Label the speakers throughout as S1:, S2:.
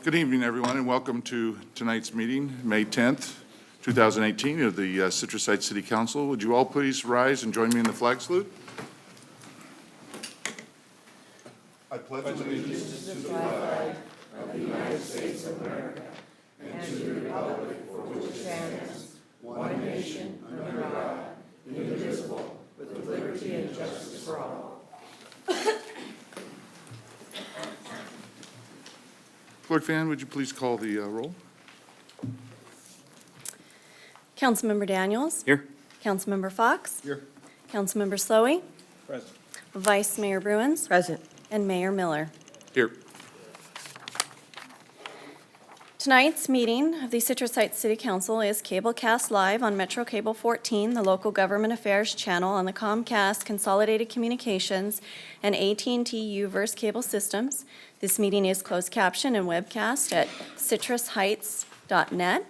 S1: Good evening, everyone, and welcome to tonight's meeting, May 10th, 2018, of the Citrus Heights City Council. Would you all please rise and join me in the flag salute? I pledge allegiance to the flag of the United States of America and to the republic for which it stands, one nation, under God, indivisible, with liberty and justice for all. Clerk Van, would you please call the roll?
S2: Councilmember Daniels.
S3: Here.
S2: Councilmember Fox.
S1: Here.
S2: Councilmember Slowey.
S3: Present.
S2: Vice Mayor Bruins.
S4: Present.
S2: And Mayor Miller.
S1: Here.
S2: Tonight's meeting of the Citrus Heights City Council is cablecast live on Metro Cable 14, the local government affairs channel on the Comcast Consolidated Communications and AT&T Uverse cable systems. This meeting is closed caption and webcast at citrusheights.net.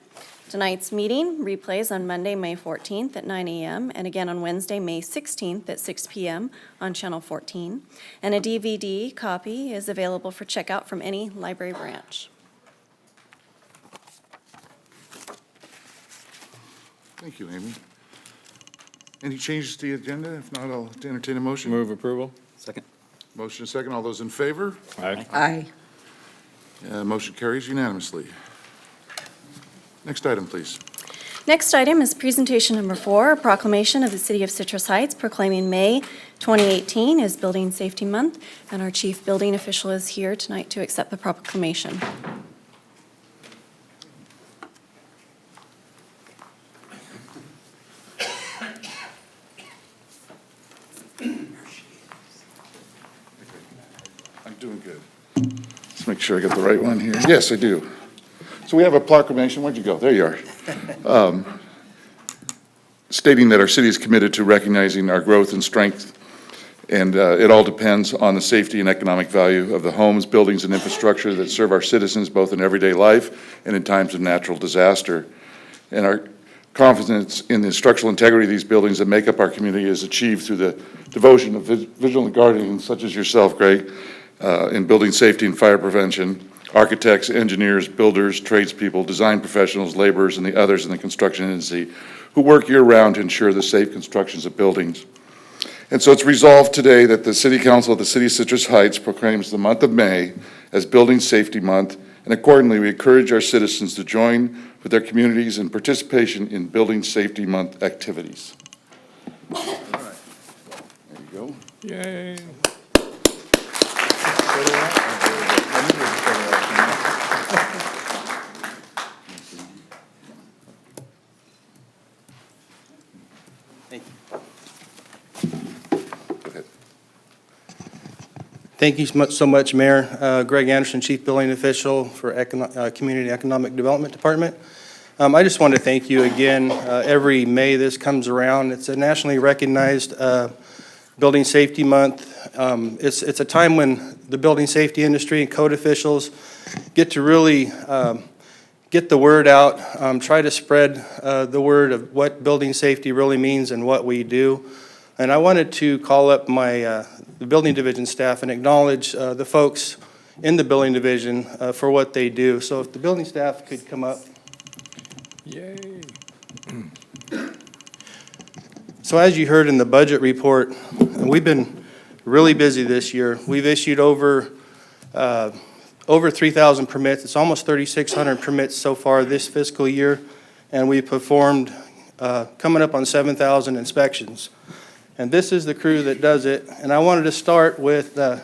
S2: Tonight's meeting replays on Monday, May 14th at 9 a.m. and again on Wednesday, May 16th at 6 p.m. on Channel 14. And a DVD copy is available for checkout from any library branch.
S1: Thank you, Amy. Any changes to the agenda? If not, I'll entertain a motion.
S3: Move approval. Second.
S1: Motion second. All those in favor?
S3: Aye.
S4: Aye.
S1: Motion carries unanimously. Next item, please.
S2: Next item is presentation number 4, a proclamation of the City of Citrus Heights proclaiming May 2018 as Building Safety Month, and our chief building official is here tonight to accept the proclamation.
S1: I'm doing good. Let's make sure I get the right one here. Yes, I do. So we have a proclamation. Where'd you go? There you are. Stating that our city is committed to recognizing our growth and strength, and it all depends on the safety and economic value of the homes, buildings, and infrastructure that serve our citizens both in everyday life and in times of natural disaster. And our confidence in the structural integrity of these buildings that make up our community is achieved through the devotion of vigilant guardians such as yourself, Greg, in building safety and fire prevention, architects, engineers, builders, tradespeople, design professionals, laborers, and the others in the construction industry who work year-round to ensure the safe constructions of buildings. And so it's resolved today that the City Council of the City of Citrus Heights proclaims the month of May as Building Safety Month, and accordingly we encourage our citizens to join with their communities in participation in Building Safety Month activities. All right. There you go.
S3: Yay.
S5: Thank you so much, Mayor. Greg Anderson, Chief Building Official for Community Economic Development Department. I just want to thank you again. Every May this comes around. It's a nationally recognized Building Safety Month. It's a time when the building safety industry and code officials get to really get the word out, try to spread the word of what building safety really means and what we do. And I wanted to call up my the building division staff and acknowledge the folks in the building division for what they do. So if the building staff could come up.
S3: Yay.
S5: So as you heard in the budget report, we've been really busy this year. We've issued over 3,000 permits. It's almost 3,600 permits so far this fiscal year, and we performed coming up on 7,000 inspections. And this is the crew that does it. And I wanted to start with the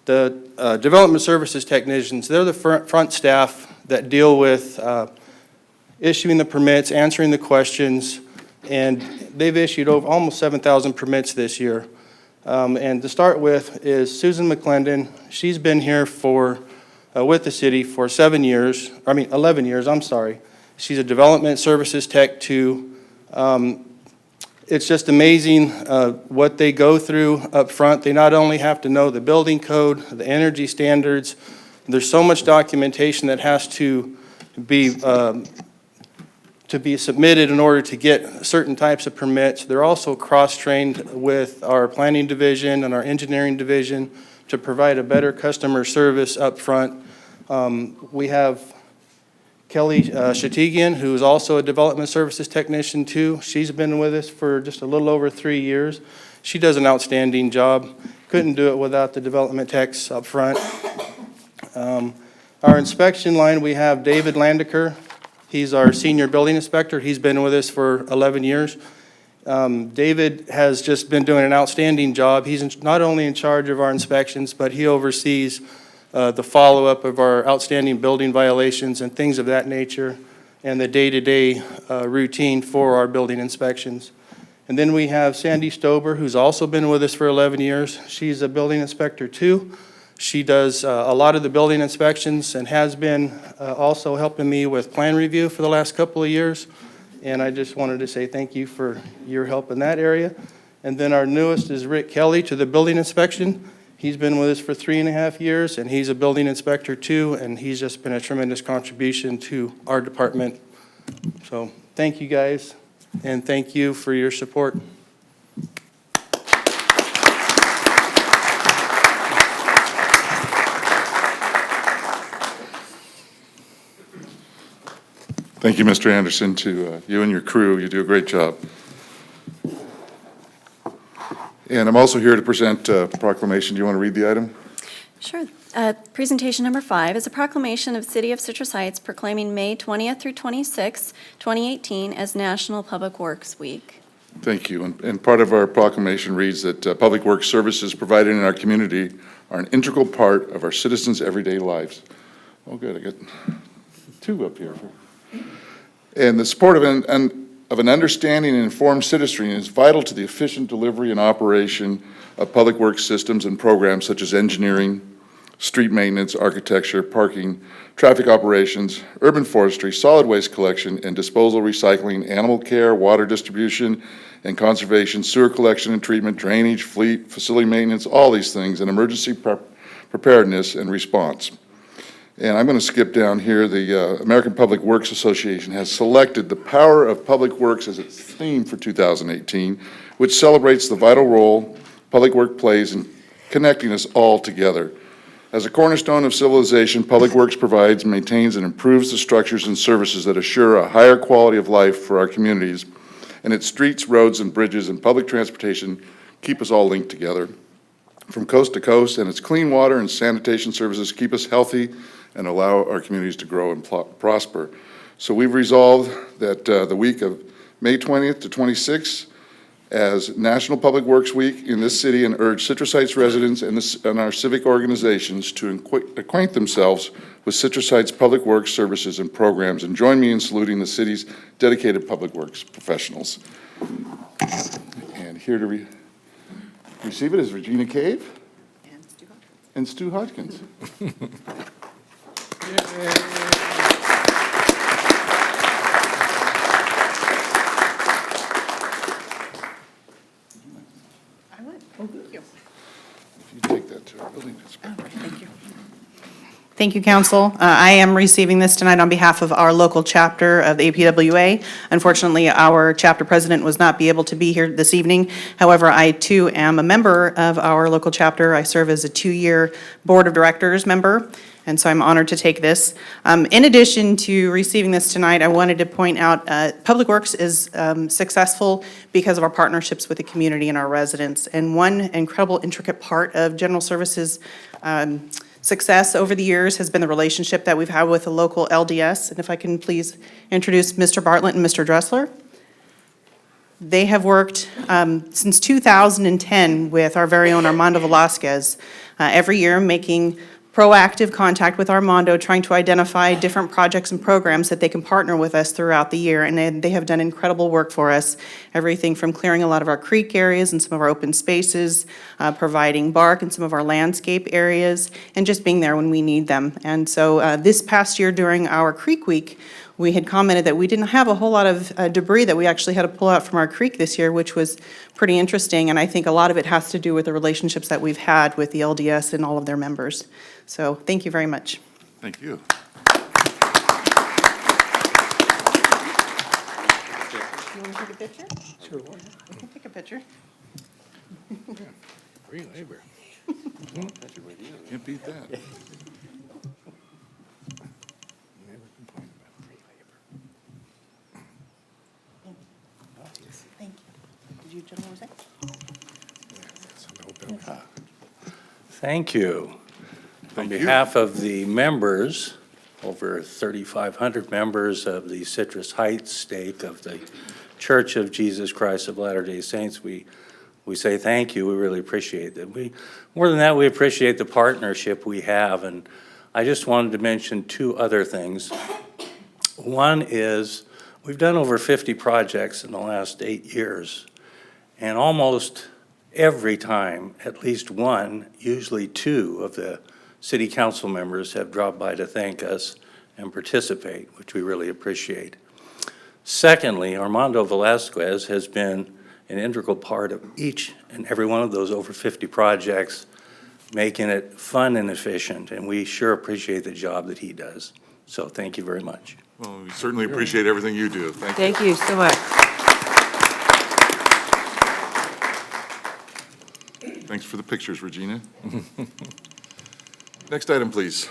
S5: development services technicians. They're the front staff that deal with issuing the permits, answering the questions, and they've issued over almost 7,000 permits this year. And to start with is Susan McClendon. She's been here with the city for 11 years, I'm sorry. She's a development services tech too. It's just amazing what they go through up front. They not only have to know the building code, the energy standards, there's so much documentation that has to be submitted in order to get certain types of permits. They're also cross-trained with our planning division and our engineering division to provide a better customer service up front. We have Kelly Shatigian, who is also a Development Services Technician too. She's been with us for just a little over 3 years. She does an outstanding job. Couldn't do it without the development techs up front. Our inspection line, we have David Landeker. He's our Senior Building Inspector. He's been with us for 11 years. David has just been doing an outstanding job. He's not only in charge of our inspections, but he oversees the follow-up of our outstanding building violations and things of that nature, and the day-to-day routine for our building inspections. And then we have Sandy Stober, who's also been with us for 11 years. She's a building inspector too. She does a lot of the building inspections and has been also helping me with plan review for the last couple of years. And I just wanted to say thank you for your help in that area. And then our newest is Rick Kelly to the building inspection. He's been with us for 3.5 years, and he's a building inspector too, and he's just been a tremendous contribution to our department. So thank you guys, and thank you for your support.
S1: Thank you, Mr. Anderson, to you and your crew. You do a great job. And I'm also here to present a proclamation. Do you want to read the item?
S2: Sure. Presentation number 5 is a proclamation of City of Citrus Heights proclaiming May 20th through 26th, 2018 as National Public Works Week.
S1: Thank you. And part of our proclamation reads that public works services provided in our community are an integral part of our citizens' everyday lives. Oh, good. I got 2 up here. And the support of an understanding and informed citizenry is vital to the efficient delivery and operation of public works systems and programs such as engineering, street maintenance, architecture, parking, traffic operations, urban forestry, solid waste collection and disposal, recycling, animal care, water distribution and conservation, sewer collection and treatment, drainage, fleet, facility maintenance, all these things, and emergency preparedness and response. And I'm going to skip down here. The American Public Works Association has selected the power of public works as its theme for 2018, which celebrates the vital role public work plays in connecting us all together. As a cornerstone of civilization, public works provides, maintains, and improves the structures and services that assure a higher quality of life for our communities, and its streets, roads, and bridges and public transportation keep us all linked together from coast to coast, and its clean water and sanitation services keep us healthy and allow our communities to grow and prosper. So we've resolved that the week of May 20th to 26th as National Public Works Week in this city, and urge Citrus Heights residents and our civic organizations to acquaint themselves with Citrus Heights Public Works services and programs, and join me in saluting the city's dedicated public works professionals. And here to receive it is Regina Cave and Stu Hodgkins.
S4: I would. Oh, thank you.
S1: If you take that to our building inspector.
S4: Thank you. Thank you, Council. I am receiving this tonight on behalf of our local chapter of the APWA. Unfortunately, our chapter president was not able to be here this evening. However, I too am a member of our local chapter. I serve as a 2-year board of directors member, and so I'm honored to take this. In addition to receiving this tonight, I wanted to point out Public Works is successful because of our partnerships with the community and our residents. And one incredible, intricate part of General Services success over the years has been the relationship that we've had with the local LDS. And if I can please introduce Mr. Bartlett and Mr. Dressler. They have worked since 2010 with our very own Armando Velasquez, every year making proactive contact with Armando, trying to identify different projects and programs that they can partner with us throughout the year. And they have done incredible work for us, everything from clearing a lot of our creek areas and some of our open spaces, providing bark in some of our landscape areas, and just being there when we need them. And so this past year during our Creek Week, we had commented that we didn't have a whole lot of debris that we actually had to pull out from our creek this year, which was pretty interesting. And I think a lot of it has to do with the relationships that we've had with the LDS and all of their members. So thank you very much.
S1: Thank you.
S4: You want to take a picture?
S3: Sure.
S4: I can take a picture.
S3: Free labor.
S1: Can't beat that.
S6: Thank you. On
S1: Thank you.
S6: behalf of the members, over 3,500 members of the Citrus Heights stake of the Church of Jesus Christ of Latter-day Saints, we say thank you. We really appreciate it. More than that, we appreciate the partnership we have, and I just wanted to mention two other things. One is, we've done over 50 projects in the last 8 years, and almost every time, at least one, usually two of the city council members have dropped by to thank us and participate, which we really appreciate. Secondly, Armando Velasquez has been an integral part of each and every one of those over 50 projects, making it fun and efficient, and we sure appreciate the job that he does. So thank you very much.
S1: Well, we certainly appreciate everything you do. Thank you.
S7: Thank you so much.
S1: Thanks for the pictures, Regina. Next item, please.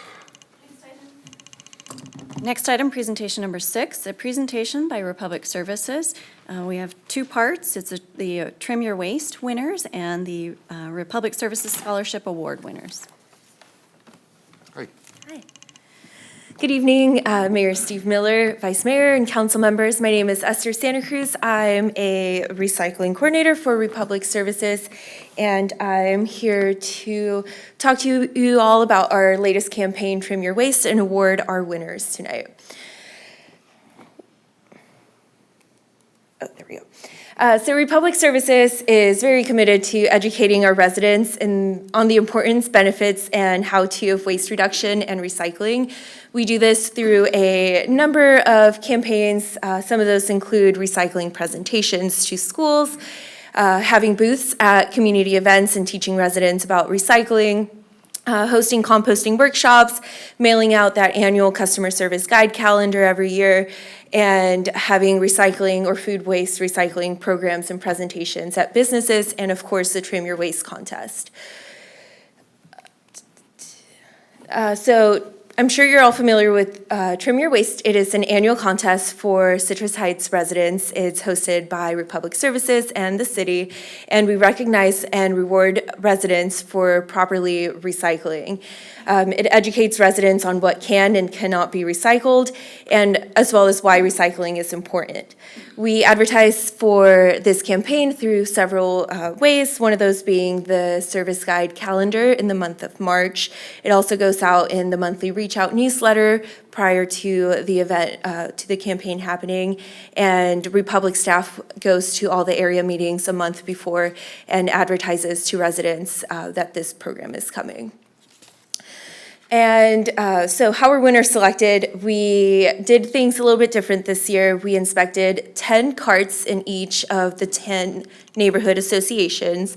S2: Next item, presentation number 6, a presentation by Republic Services. We have two parts. It's the Trim Your Waste winners and the Republic Services Scholarship Award winners.
S1: Hi.
S8: Hi. Good evening, Mayor Steve Miller, Vice Mayor, and council members. My name is Esther Santa Cruz. I'm a recycling coordinator for Republic Services, and I'm here to talk to you all about our latest campaign, Trim Your Waste, and award our winners tonight. Oh, there we go. So Republic Services is very committed to educating our residents on the importance, benefits, and how-to of waste reduction and recycling. We do this through a number of campaigns. Some of those include recycling presentations to schools, having booths at community events and teaching residents about recycling, hosting composting workshops, mailing out that annual customer service guide calendar every year, and having recycling or food waste recycling programs and presentations at businesses, and of course, the Trim Your Waste contest. So I'm sure you're all familiar with Trim Your Waste. It is an annual contest for Citrus Heights residents. It's hosted by Republic Services and the city, and we recognize and reward residents for properly recycling. It educates residents on what can and cannot be recycled, and as well as why recycling is important. We advertise for this campaign through several ways, one of those being the service guide calendar in the month of March. It also goes out in the monthly reach out newsletter prior to the event, to the campaign happening, and Republic staff goes to all the area meetings a month before and advertises to residents that this program is coming. And so how were winners selected? We did things a little bit different this year. We inspected 10 carts in each of the 10 neighborhood associations.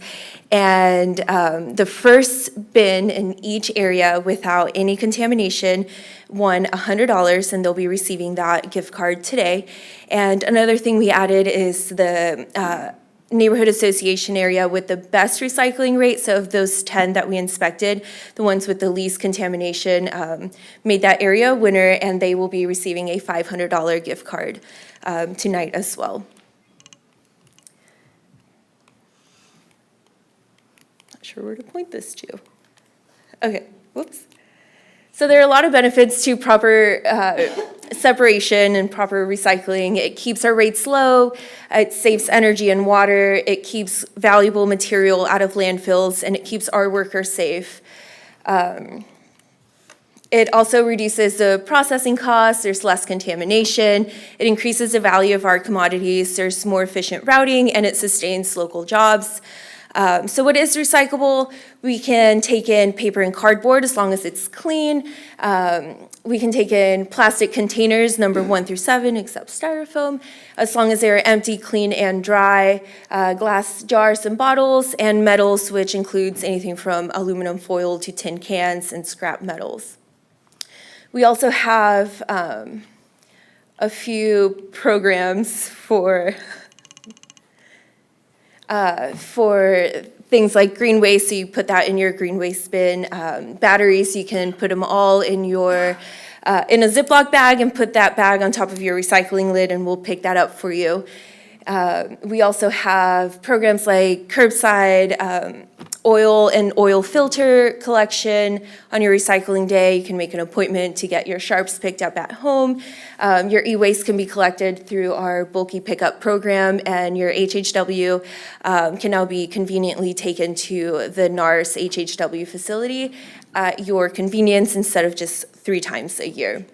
S8: And the first bin in each area without any contamination won $100, and they'll be receiving that gift card today. And another thing we added is the neighborhood association area with the best recycling rate. So of those 10 that we inspected, the ones with the least contamination made that area a winner, and they will be receiving a $500 gift card tonight as well. Not sure where to point this to. Okay, whoops. So there are a lot of benefits to proper separation and proper recycling. It keeps our rates low, it saves energy and water, it keeps valuable material out of landfills, and it keeps our workers safe. It also reduces the processing costs, there's less contamination, it increases the value of our commodities, there's more efficient routing, and it sustains local jobs. So what is recyclable? We can take in paper and cardboard as long as it's clean. We can take in plastic containers, number 1 through 7, except styrofoam, as long as they are empty, clean, and dry. Glass jars and bottles, and metals, which includes anything from aluminum foil to tin cans and scrap metals. We also have a few programs for things like green waste, so you put that in your green waste bin. Batteries, you can put them all in your in a Ziploc bag and put that bag on top of your recycling lid, and we'll pick that up for you. We also have programs like curbside oil and oil filter collection on your recycling day. You can make an appointment to get your sharps picked up at home. Your e-waste can be collected through our bulky pickup program, and your HHW can now be conveniently taken to the NARS HHW facility at your convenience instead of just 3 times a year.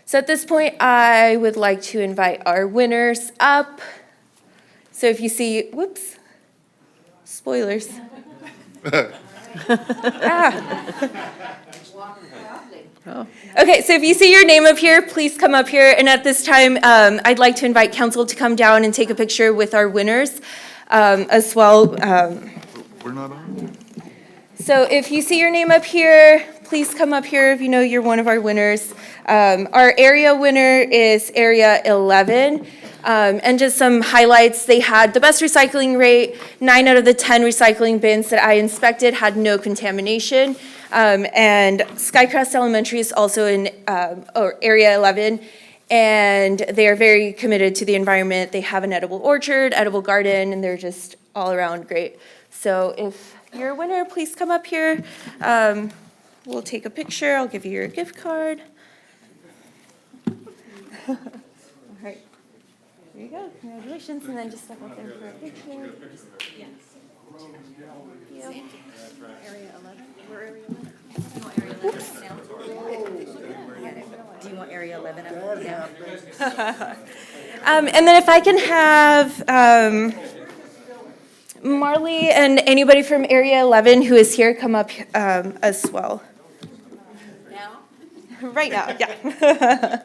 S8: So at this point, I would like to invite our winners up. So if you see, whoops, spoilers. Okay, so if you see your name up here, please come up here. And at this time, I'd like to invite council to come down and take a picture with our winners as well.
S1: We're not on?
S8: So if you see your name up here, please come up here if you know you're one of our winners. Our area winner is Area 11. And just some highlights, they had the best recycling rate. 9 out of the 10 recycling bins that I inspected had no contamination. And Skycrest Elementary is also in Area 11, and they are very committed to the environment. They have an edible orchard, edible garden, and they're just all around great. So if you're a winner, please come up here. We'll take a picture. I'll give you your gift card. All right. There you go. Congratulations. And then just step up there for a picture. Yes.
S2: Area 11? We're Area 11. You want Area 11 now? Do you want Area 11 up now?
S8: And then if I can have Marley and anybody from Area 11 who is here come up as well.
S2: Now?
S8: Right now, yeah.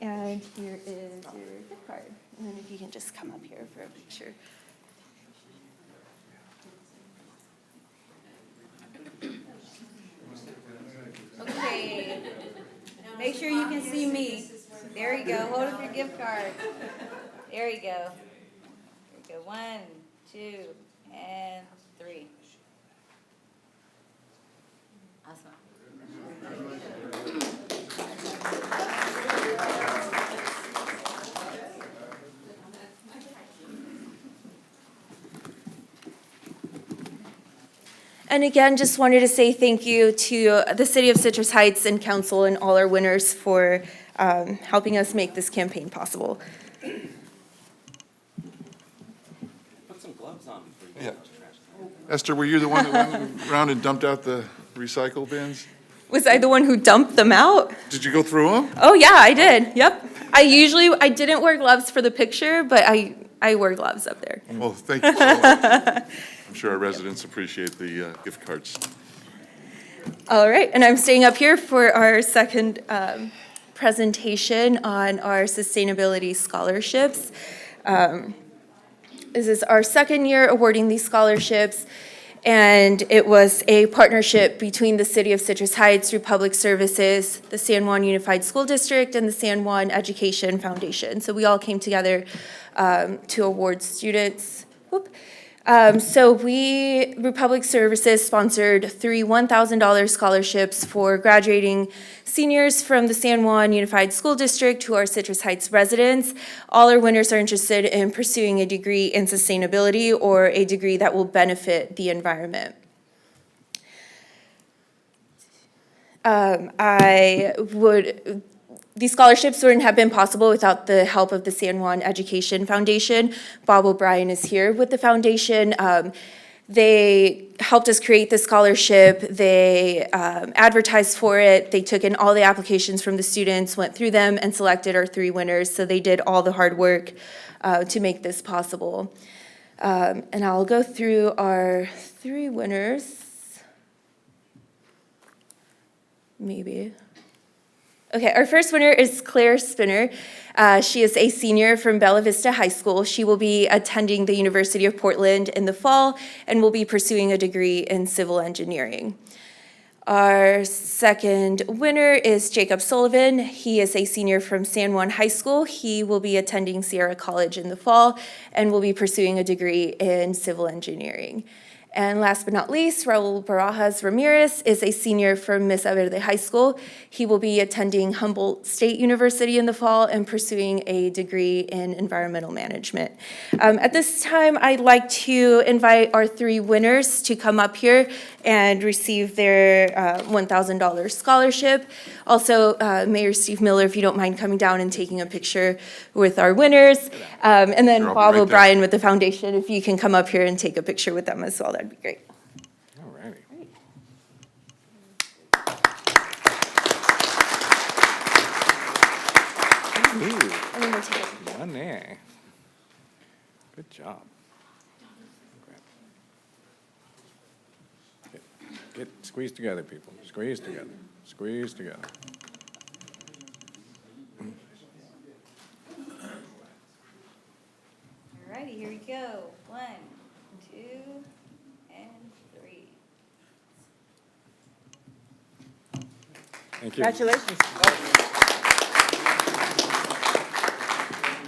S8: And here is your gift card. And then if you can just come up here for a picture.
S2: Okay. Make sure you can see me. There you go. Hold up your gift card. There you go. There you go. 1, 2, and 3. Awesome.
S8: And again, just wanted to say thank you to the City of Citrus Heights and council and all our winners for helping us make this campaign possible.
S3: Put some gloves on before you
S1: Yeah.
S3: touch trash.
S1: Esther, were you the one that went around and dumped out the recycle bins?
S8: Was I the one who dumped them out?
S1: Did you go through them?
S8: Oh, yeah, I did. Yep. I didn't wear gloves for the picture, but I wore gloves up there.
S1: Well, thank you so much. I'm sure our residents appreciate the gift cards.
S8: All right, and I'm staying up here for our second presentation on our sustainability scholarships. This is our second year awarding these scholarships, and it was a partnership between the City of Citrus Heights, Republic Services, the San Juan Unified School District, and the San Juan Education Foundation. So we all came together to award students. So Republic Services sponsored 3 $1,000 scholarships for graduating seniors from the San Juan Unified School District who are Citrus Heights residents. All our winners are interested in pursuing a degree in sustainability or a degree that will benefit the environment. These scholarships wouldn't have been possible without the help of the San Juan Education Foundation. Bob O'Brien is here with the foundation. They helped us create the scholarship. They advertised for it. They took in all the applications from the students, went through them, and selected our 3 winners. So they did all the hard work to make this possible. And I'll go through our 3 winners. Maybe. Okay, our first winner is Claire Spinner. She is a senior from Bella Vista High School. She will be attending the University of Portland in the fall and will be pursuing a degree in civil engineering. Our second winner is Jacob Sullivan. He is a senior from San Juan High School. He will be attending Sierra College in the fall and will be pursuing a degree in civil engineering. And last but not least, Raul Barajas Ramirez is a senior from Mesa Verde High School. He will be attending Humboldt State University in the fall and pursuing a degree in environmental management. At this time, I'd like to invite our 3 winners to come up here and receive their $1,000 scholarship. Also, Mayor Steve Miller, if you don't mind coming down and taking a picture with our winners. And then
S1: Sure, I'll be
S8: Bob
S1: right there.
S8: O'Brien with the foundation, if you can come up here and take a picture with them as well, that'd be great.
S7: All righty.
S8: And then we'll take a-
S7: One there. Good job. Get squeezed together, people. Squeeze together. Squeeze together.
S9: All righty, here we go. 1, 2, and 3.
S7: Thank you.
S9: Congratulations.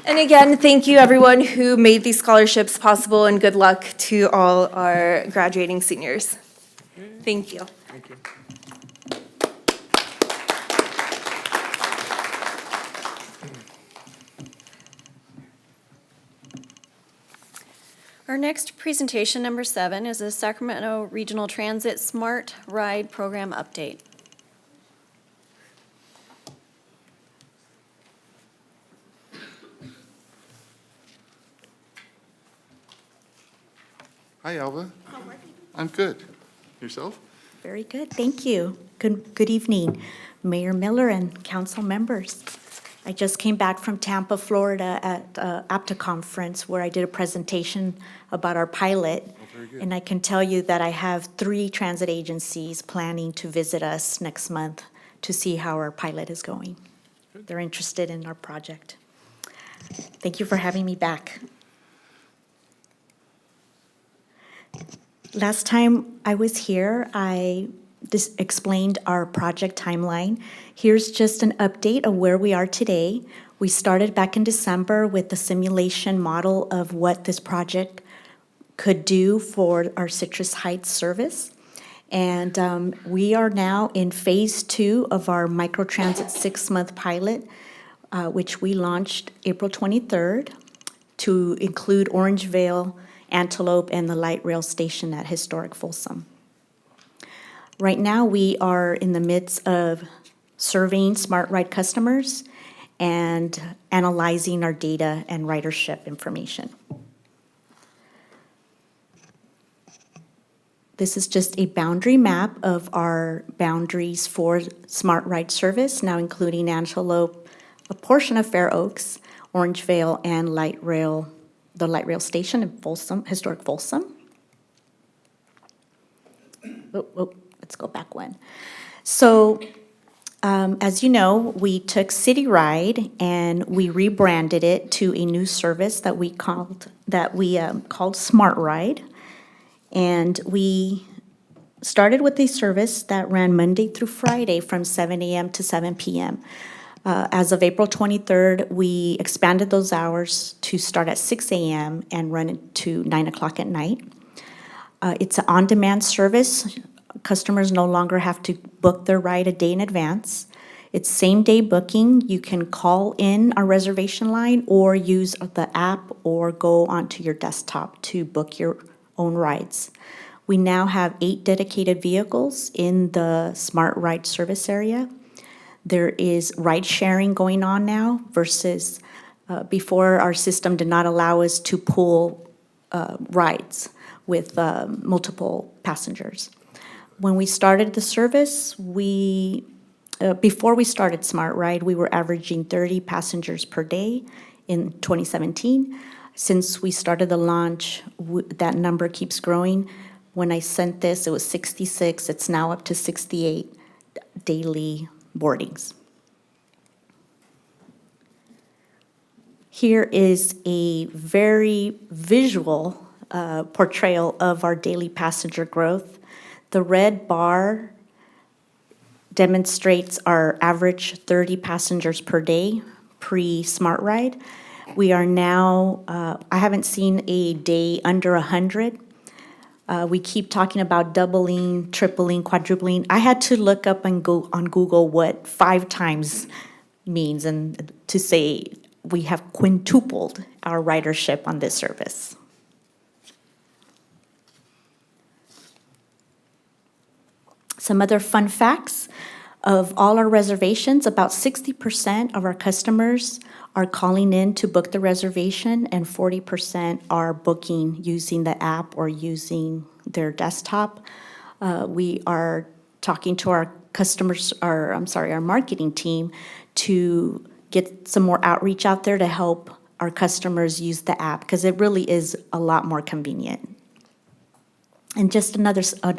S8: And again, thank you everyone who made these scholarships possible, and good luck to all our graduating seniors. Thank you.
S7: Thank you.
S2: Our next presentation, number 7, is a Sacramento Regional Transit Smart Ride Program update.
S1: Hi, Alva. I'm good. Yourself?
S10: Very good, thank you. Good evening, Mayor Miller and council members. I just came back from Tampa, Florida at APTA conference where I did a presentation about our pilot.
S1: very good.
S10: And I can tell you that I have 3 transit agencies planning to visit us next month to see how our pilot is going. They're interested in our project. Thank you for having me back. Last time I was here, I just explained our project timeline. Here's just an update of where we are today. We started back in December with the simulation model of what this project could do for our Citrus Heights service. And we are now in phase 2 of our microtransit 6-month pilot, which we launched April 23rd to include Orangevale, Antelope, and the light rail station at historic Folsom. Right now, we are in the midst of surveying Smart Ride customers and analyzing our data and ridership information. This is just a boundary map of our boundaries for Smart Ride service, now including Antelope, a portion of Fair Oaks, Orangevale, and the light rail station in Folsom, historic Folsom. Let's go back one. So, as you know, we took City Ride and we rebranded it to a new service that we called Smart Ride. And we started with a service that ran Monday through Friday from 7 a.m. to 7 p.m. As of April 23rd, we expanded those hours to start at 6 a.m. and run it to 9 o'clock at night. It's an on-demand service. Customers no longer have to book their ride a day in advance. It's same-day booking. You can call in our reservation line or use the app or go onto your desktop to book your own rides. We now have 8 dedicated vehicles in the Smart Ride service area. There is ride sharing going on now versus before our system did not allow us to pool rides with multiple passengers. When we started the service, before we started Smart Ride, we were averaging 30 passengers per day in 2017. Since we started the launch, that number keeps growing. When I sent this, it was 66. It's now up to 68 daily boardings. Here is a very visual portrayal of our daily passenger growth. The red bar demonstrates our average 30 passengers per day pre-Smart Ride. We are now, I haven't seen a day under 100. We keep talking about doubling, tripling, quadrupling. I had to look up and go on Google what 5 times means and to say we have quintupled our ridership on this service. Some other fun facts. Of all our reservations, about 60% of our customers are calling in to book the reservation, and 40% are booking using the app or using their desktop. We are talking to our customers, our marketing team to get some more outreach out there to help our customers use the app, because it really is a lot more convenient. And just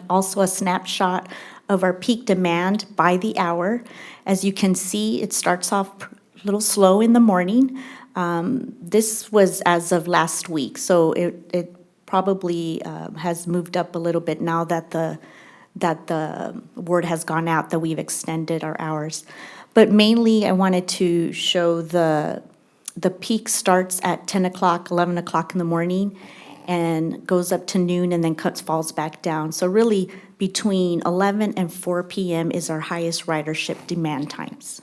S10: also a snapshot of our peak demand by the hour. As you can see, it starts off a little slow in the morning. This was as of last week, so it probably has moved up a little bit now that the word has gone out that we've extended our hours. But mainly, I wanted to show the peak starts at 10 o'clock, 11 o'clock in the morning, and goes up to noon and then falls back down. So really, between 11 and 4 p.m. is our highest ridership demand times.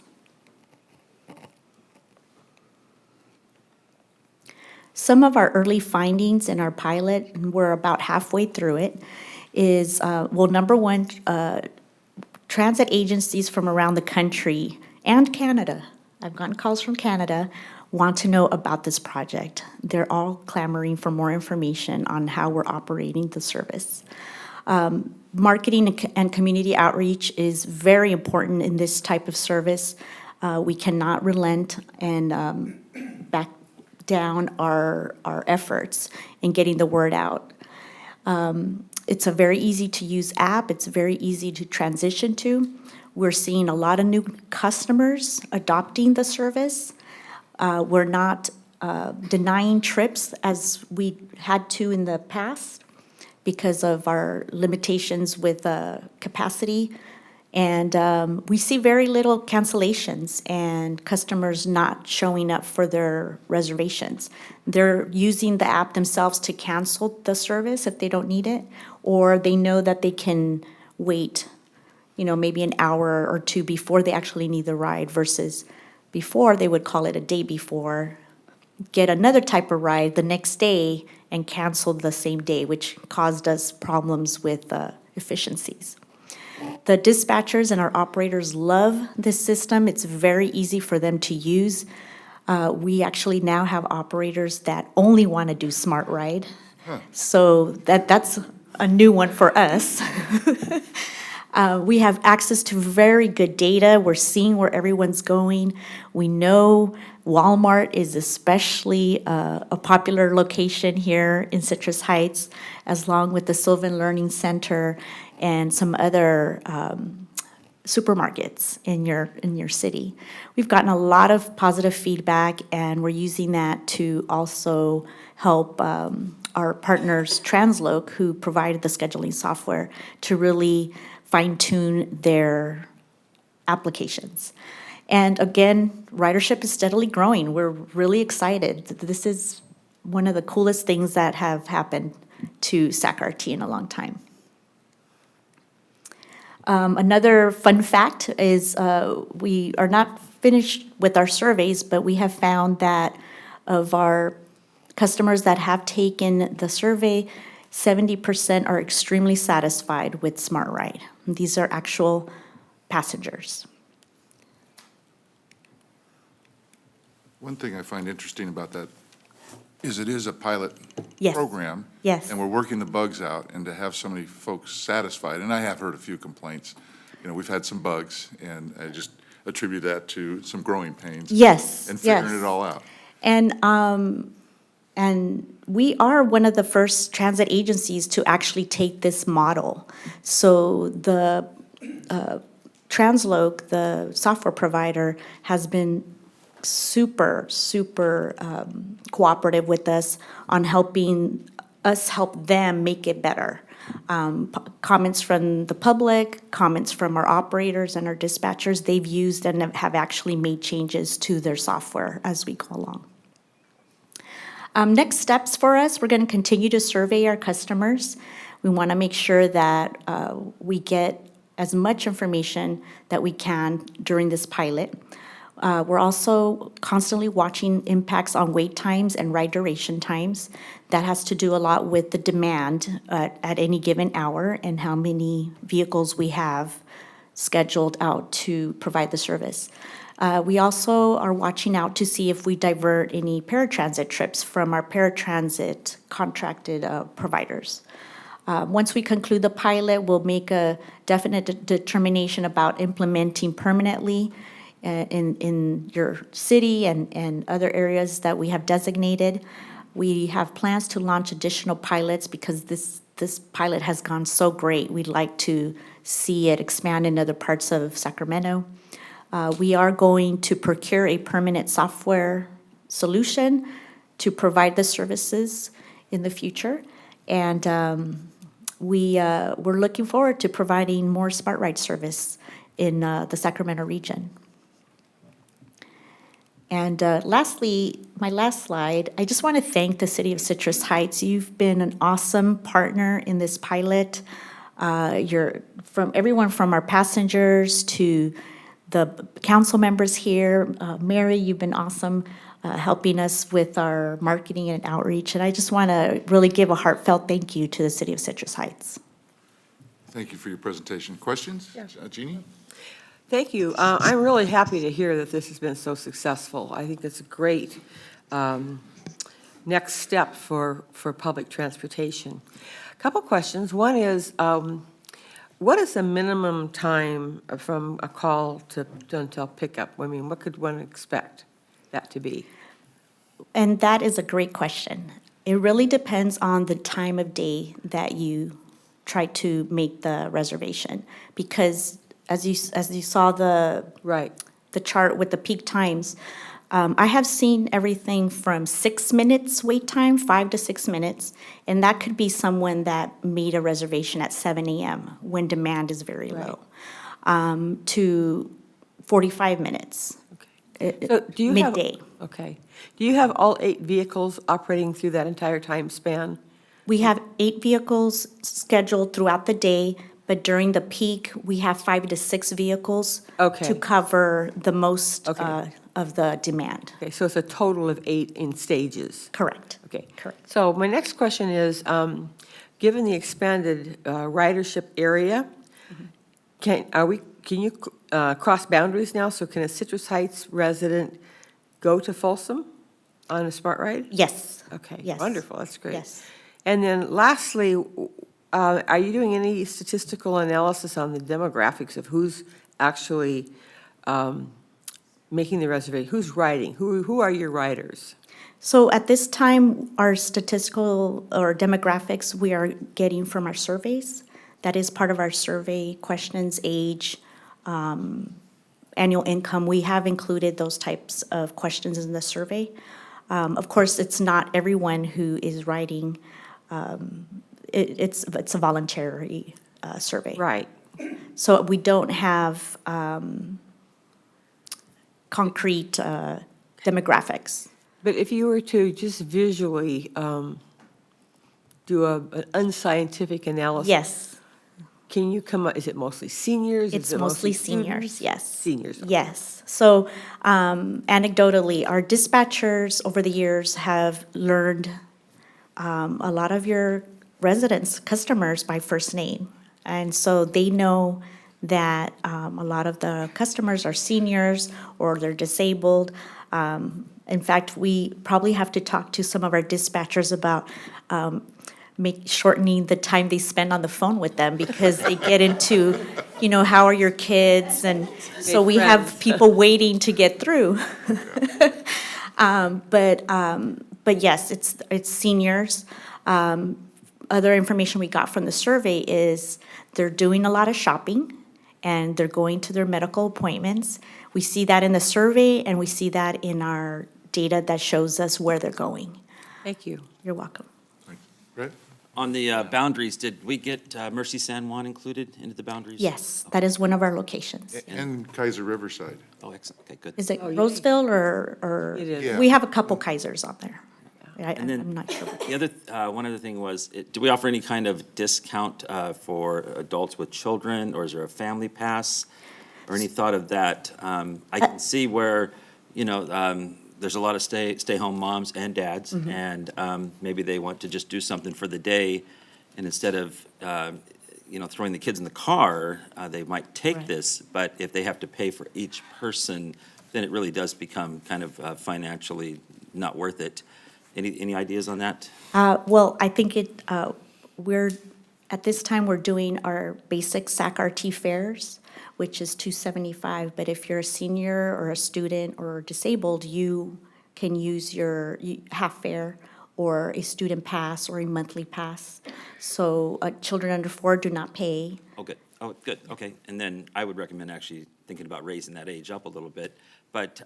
S10: Some of our early findings in our pilot, and we're about halfway through it, is, number one, transit agencies from around the country and Canada, I've gotten calls from Canada, want to know about this project. They're all clamoring for more information on how we're operating the service. Marketing and community outreach is very important in this type of service. We cannot relent and back down our efforts in getting the word out. It's a very easy to use app. It's very easy to transition to. We're seeing a lot of new customers adopting the service. We're not denying trips as we had to in the past because of our limitations with capacity. And we see very little cancellations and customers not showing up for their reservations. They're using the app themselves to cancel the service if they don't need it, or they know that they can wait, maybe an hour or two before they actually need the ride, versus before they would call it a day before, get another type of ride the next day and cancel the same day, which caused us problems with efficiencies. The dispatchers and our operators love this system. It's very easy for them to use. We actually now have operators that only want to do Smart Ride. So that's a new one for us. We have access to very good data. We're seeing where everyone's going. We know Walmart is especially a popular location here in Citrus Heights, along with the Sylvan Learning Center and some other supermarkets in your city. We've gotten a lot of positive feedback, and we're using that to also help our partners, Transloc, who provided the scheduling software, to really fine-tune their applications. And again, ridership is steadily growing. We're really excited. This is one of the coolest things that have happened to SAC-RT in a long time. Another fun fact is we are not finished with our surveys, but we have found that of our customers that have taken the survey, 70% are extremely satisfied with Smart Ride. These are actual passengers.
S1: One thing I find interesting about that is it is a pilot
S10: Yes.
S1: program.
S10: Yes.
S1: And we're working the bugs out, and to have so many folks satisfied, and I have heard a few complaints. We've had some bugs, and I just attribute that to some growing pains.
S10: Yes,
S1: And figuring
S10: yes.
S1: it all out.
S10: And we are one of the first transit agencies to actually take this model. So the Transloc, the software provider, has been super cooperative with us on helping us help them make it better. Comments from the public, comments from our operators and our dispatchers, they've used and have actually made changes to their software as we go along. Next steps for us, we're going to continue to survey our customers. We want to make sure that we get as much information that we can during this pilot. We're also constantly watching impacts on wait times and ride duration times. That has to do a lot with the demand at any given hour and how many vehicles we have scheduled out to provide the service. We also are watching out to see if we divert any paratransit trips from our paratransit contracted providers. Once we conclude the pilot, we'll make a definite determination about implementing permanently in your city and other areas that we have designated. We have plans to launch additional pilots because this pilot has gone so great. We'd like to see it expand in other parts of Sacramento. We are going to procure a permanent software solution to provide the services in the future. And we're looking forward to providing more Smart Ride service in the Sacramento region. And lastly, my last slide, I just want to thank the City of Citrus Heights. You've been an awesome partner in this pilot. Everyone from our passengers to the council members here. Mary, you've been awesome helping us with our marketing and outreach. And I just want to really give a heartfelt thank you to the City of Citrus Heights.
S1: Thank you for your presentation. Questions? Jeannie?
S11: Thank you. I'm really happy to hear that this has been so successful. I think that's a great next step for public transportation. A couple questions. One is, what is the minimum time from a call to until pickup? I mean, what could one expect that to be?
S10: And that is a great question. It really depends on the time of day that you try to make the reservation, because as you saw the chart with the peak times, I have seen everything from 6 minutes wait time, 5 to 6 minutes, and that could be someone that made a reservation at 7 a.m. when demand is very low, to 45 minutes.
S11: So do you
S10: midday.
S11: Do you have all 8 vehicles operating through that entire time span?
S10: We have 8 vehicles scheduled throughout the day, but during the peak, we have 5 to 6 vehicles to cover the most of the demand.
S11: Okay, so it's a total of 8 in stages.
S10: Correct.
S11: Okay.
S10: Correct.
S11: So my next question is, given the expanded ridership area, can you cross boundaries now? So can a Citrus Heights resident go to Folsom on a Smart Ride?
S10: Yes.
S11: Okay.
S10: Yes.
S11: Wonderful. That's great.
S10: Yes.
S11: And then lastly, are you doing any statistical analysis on the demographics of who's actually making the reservation? Who's riding? Who are your riders?
S10: So at this time, our statistical or demographics we are getting from our surveys. That is part of our survey questions, age, annual income. We have included those types of questions in the survey. Of course, it's not everyone who is riding. It's a voluntary survey.
S11: Right.
S10: So we don't have concrete demographics.
S11: But if you were to just visually do an unscientific analysis.
S10: Yes.
S11: Can you come up, is it mostly seniors?
S10: It's mostly seniors, yes.
S11: Seniors.
S10: Yes. So anecdotally, our dispatchers over the years have learned a lot of your residents, customers by first name. And so they know that a lot of the customers are seniors or they're disabled. In fact, we probably have to talk to some of our dispatchers about shortening the time they spend on the phone with them, because they get into, how are your kids? And so we have people waiting to get through. But yes, it's seniors. Other information we got from the survey is they're doing a lot of shopping and they're going to their medical appointments. We see that in the survey and we see that in our data that shows us where they're going.
S11: Thank you.
S10: You're welcome.
S1: Brett?
S3: On the boundaries, did we get Mercy San Juan included into the boundaries?
S10: Yes, that is one of our locations.
S1: And Kaiser Riverside.
S3: Oh, excellent. Okay, good.
S10: Is it
S11: Oh, yeah.
S10: Roseville or?
S11: It is.
S1: Yeah.
S10: We have a couple Kaisers on there.
S3: And then
S10: I'm not sure.
S3: The other, one other thing was, do we offer any kind of discount for adults with children, or is there a family pass? Or any thought of that? I can see where, you know, there's a lot of stay-home moms and dads, and maybe they want to just do something for the day, and instead of, you know, throwing the kids in the car, they might take
S10: Right.
S3: this, but if they have to pay for each person, then it really does become kind of financially not worth it. Any ideas on that?
S10: Well, I think at this time, we're doing our basic SAC-RT fares, which is $275, but if you're a senior or a student or disabled, you can use your half fare or a student pass or a monthly pass. So children under 4 do not pay.
S3: Oh, good. Oh, good. Okay. And then I would recommend actually thinking about raising that age up a little bit. But,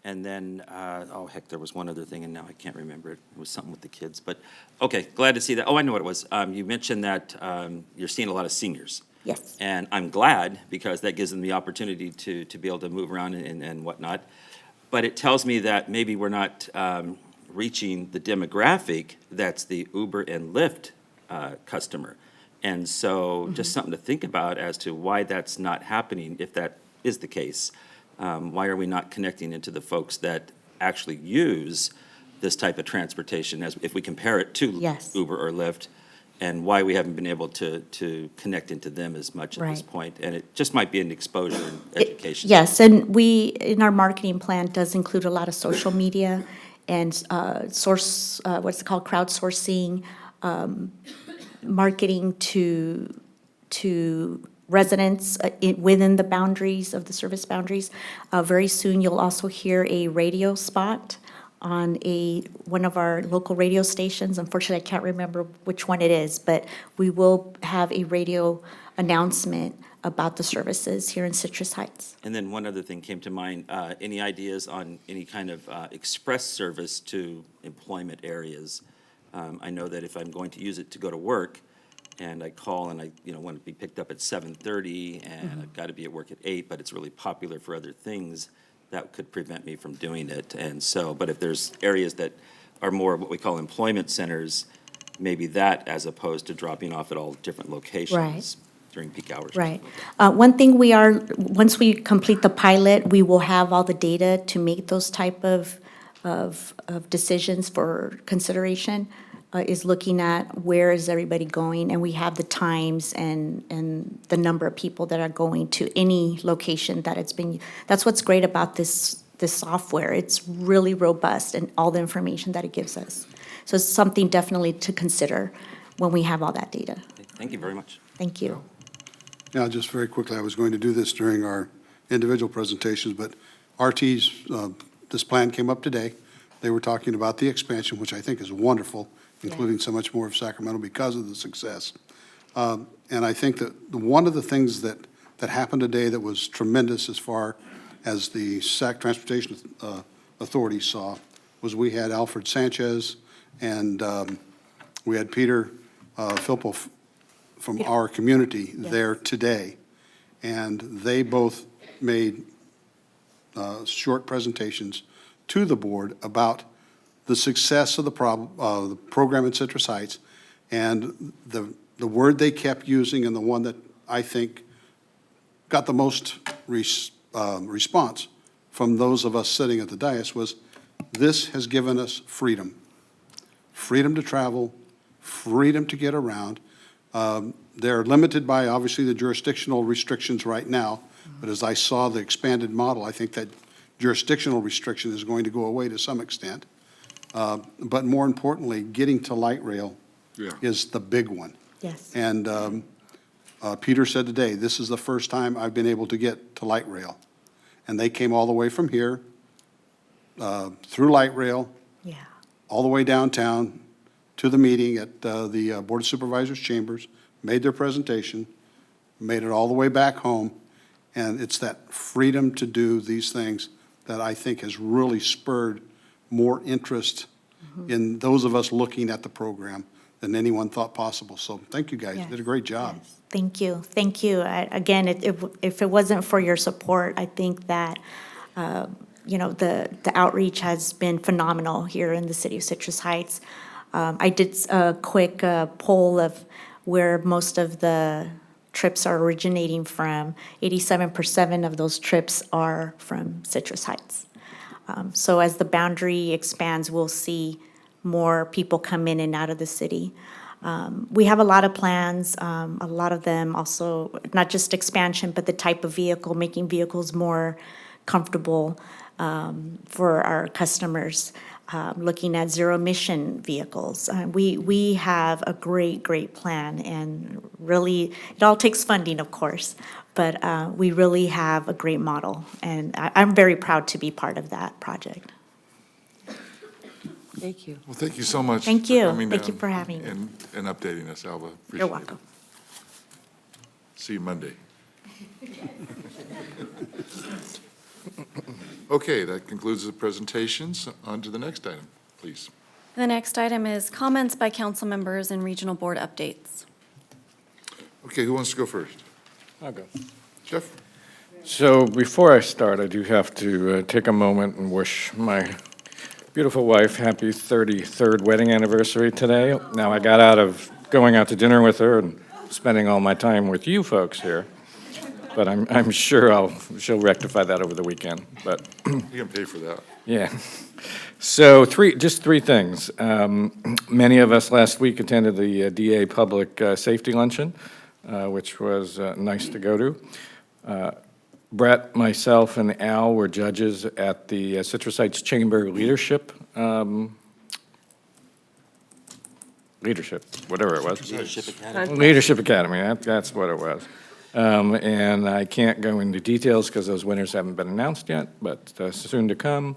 S3: and then, oh, heck, there was one other thing, and now I can't remember it. It was something with the kids. But, okay, glad to see that. Oh, I know what it was. You mentioned that you're seeing a lot of seniors.
S10: Yes.
S3: And I'm glad, because that gives them the opportunity to be able to move around and whatnot. But it tells me that maybe we're not reaching the demographic that's the Uber and Lyft customer. And so just something to think about as to why that's not happening, if that is the case. Why are we not connecting into the folks that actually use this type of transportation, as if we compare it to
S10: Yes.
S3: Uber or Lyft, and why we haven't been able to connect into them as much at this
S10: Right.
S3: point? And it just might be an exposure and education.
S10: Yes, and we, in our marketing plan, does include a lot of social media and what's it called, crowdsourcing, marketing to residents within the boundaries of the service boundaries. Very soon, you'll also hear a radio spot on one of our local radio stations. Unfortunately, I can't remember which one it is, but we will have a radio announcement about the services here in Citrus Heights.
S3: And then one other thing came to mind, any ideas on any kind of express service to employment areas? I know that if I'm going to use it to go to work, and I call and I, want to be picked up at 7:30, and I've got to be at work at 8, but it's really popular for other things, that could prevent me from doing it. And so, but if there's areas that are more what we call employment centers, maybe that, as opposed to dropping off at all different locations during peak hours.
S10: Right. One thing once we complete the pilot, we will have all the data to make those type of decisions for consideration, is looking at where is everybody going, and we have the times and the number of people that are going to any location that it's been. That's what's great about this software. It's really robust and all the information that it gives us. So it's something definitely to consider when we have all that data.
S3: Thank you very much.
S10: Thank you.
S12: Now, just very quickly, I was going to do this during our individual presentations, but RT's, this plan came up today. They were talking about the expansion, which I think is wonderful, including so much more of Sacramento because of the success. And I think that one of the things that happened today that was tremendous as far as the SAC Transportation Authority saw was we had Alfred Sanchez and we had Peter Filpo from our community there today. And they both made short presentations to the board about the success of the program at Citrus Heights, and the word they kept using, and the one that I think got the most response from those of us sitting at the dais was, this has given us freedom. Freedom to travel, freedom to get around. They're limited by, obviously, the jurisdictional restrictions right now, but as I saw the expanded model, I think that jurisdictional restriction is going to go away to some extent. But more importantly, getting to light rail is the big one.
S10: Yes.
S12: And Peter said today, this is the first time I've been able to get to light rail. And they came all the way from here, through light rail,
S10: Yeah.
S12: all the way downtown to the meeting at the Board of Supervisors chambers, made their presentation, made it all the way back home. And it's that freedom to do these things that I think has really spurred more interest in those of us looking at the program than anyone thought possible. So thank you guys. You did a great job.
S10: Yes. Thank you. Thank you. Again, if it wasn't for your support, I think that the outreach has been phenomenal here in the city of Citrus Heights. I did a quick poll of where most of the trips are originating from. 87% of those trips are from Citrus Heights. So as the boundary expands, we'll see more people come in and out of the city. We have a lot of plans, a lot of them also, not just expansion, but the type of vehicle, making vehicles more comfortable for our customers, looking at zero-emission vehicles. We have a great plan, and really, it all takes funding, of course, but we really have a great model, and I'm very proud to be part of that project.
S11: Thank you.
S1: Well, thank you so much.
S10: Thank you.
S1: for coming
S10: Thank you
S1: down
S10: for having me.
S1: And updating us, Alva. Appreciate
S10: You're
S1: it.
S10: welcome.
S1: See you Monday. Okay, that concludes the presentations. On to the next item, please.
S2: The next item is comments by council members and regional board updates.
S1: Okay, who wants to go first?
S7: I'll go.
S1: Jeff?
S7: So before I start, I do have to take a moment and wish my beautiful wife happy 33rd wedding anniversary today. Now, I got out of going out to dinner with her and spending all my time with you folks here, but I'm sure she'll rectify that over the weekend, but.
S1: You can pay for that.
S7: Yeah. So just three things. Many of us last week attended the DA Public Safety Luncheon, which was nice to go to. Brett, myself, and Al were judges at the Citrus Heights Chamber Leadership, whatever it was.
S3: Leadership Academy.
S7: Leadership Academy, that's what it was. And I can't go into details because those winners haven't been announced yet, but soon to come.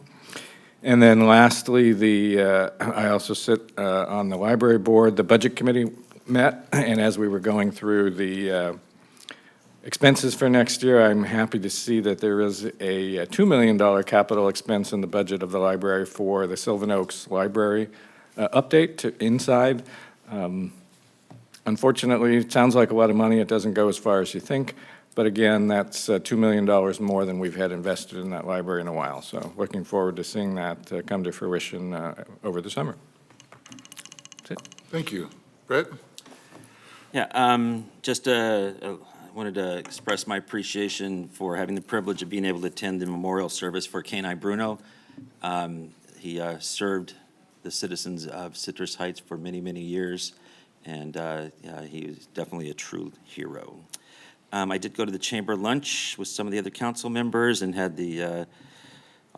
S7: And then lastly, I also sit on the library board. The budget committee met, and as we were going through the expenses for next year, I'm happy to see that there is a $2 million capital expense in the budget of the library for the Sylvan Oaks Library update to inside. Unfortunately, it sounds like a lot of money. It doesn't go as far as you think. But again, that's $2 million more than we've had invested in that library in a while. So looking forward to seeing that come to fruition over the summer. That's it.
S1: Thank you. Brett?
S3: Yeah, just I wanted to express my appreciation for having the privilege of being able to attend the memorial service for Kenai Bruno. He served the citizens of Citrus Heights for many years, and he was definitely a true hero. I did go to the chamber lunch with some of the other council members and had the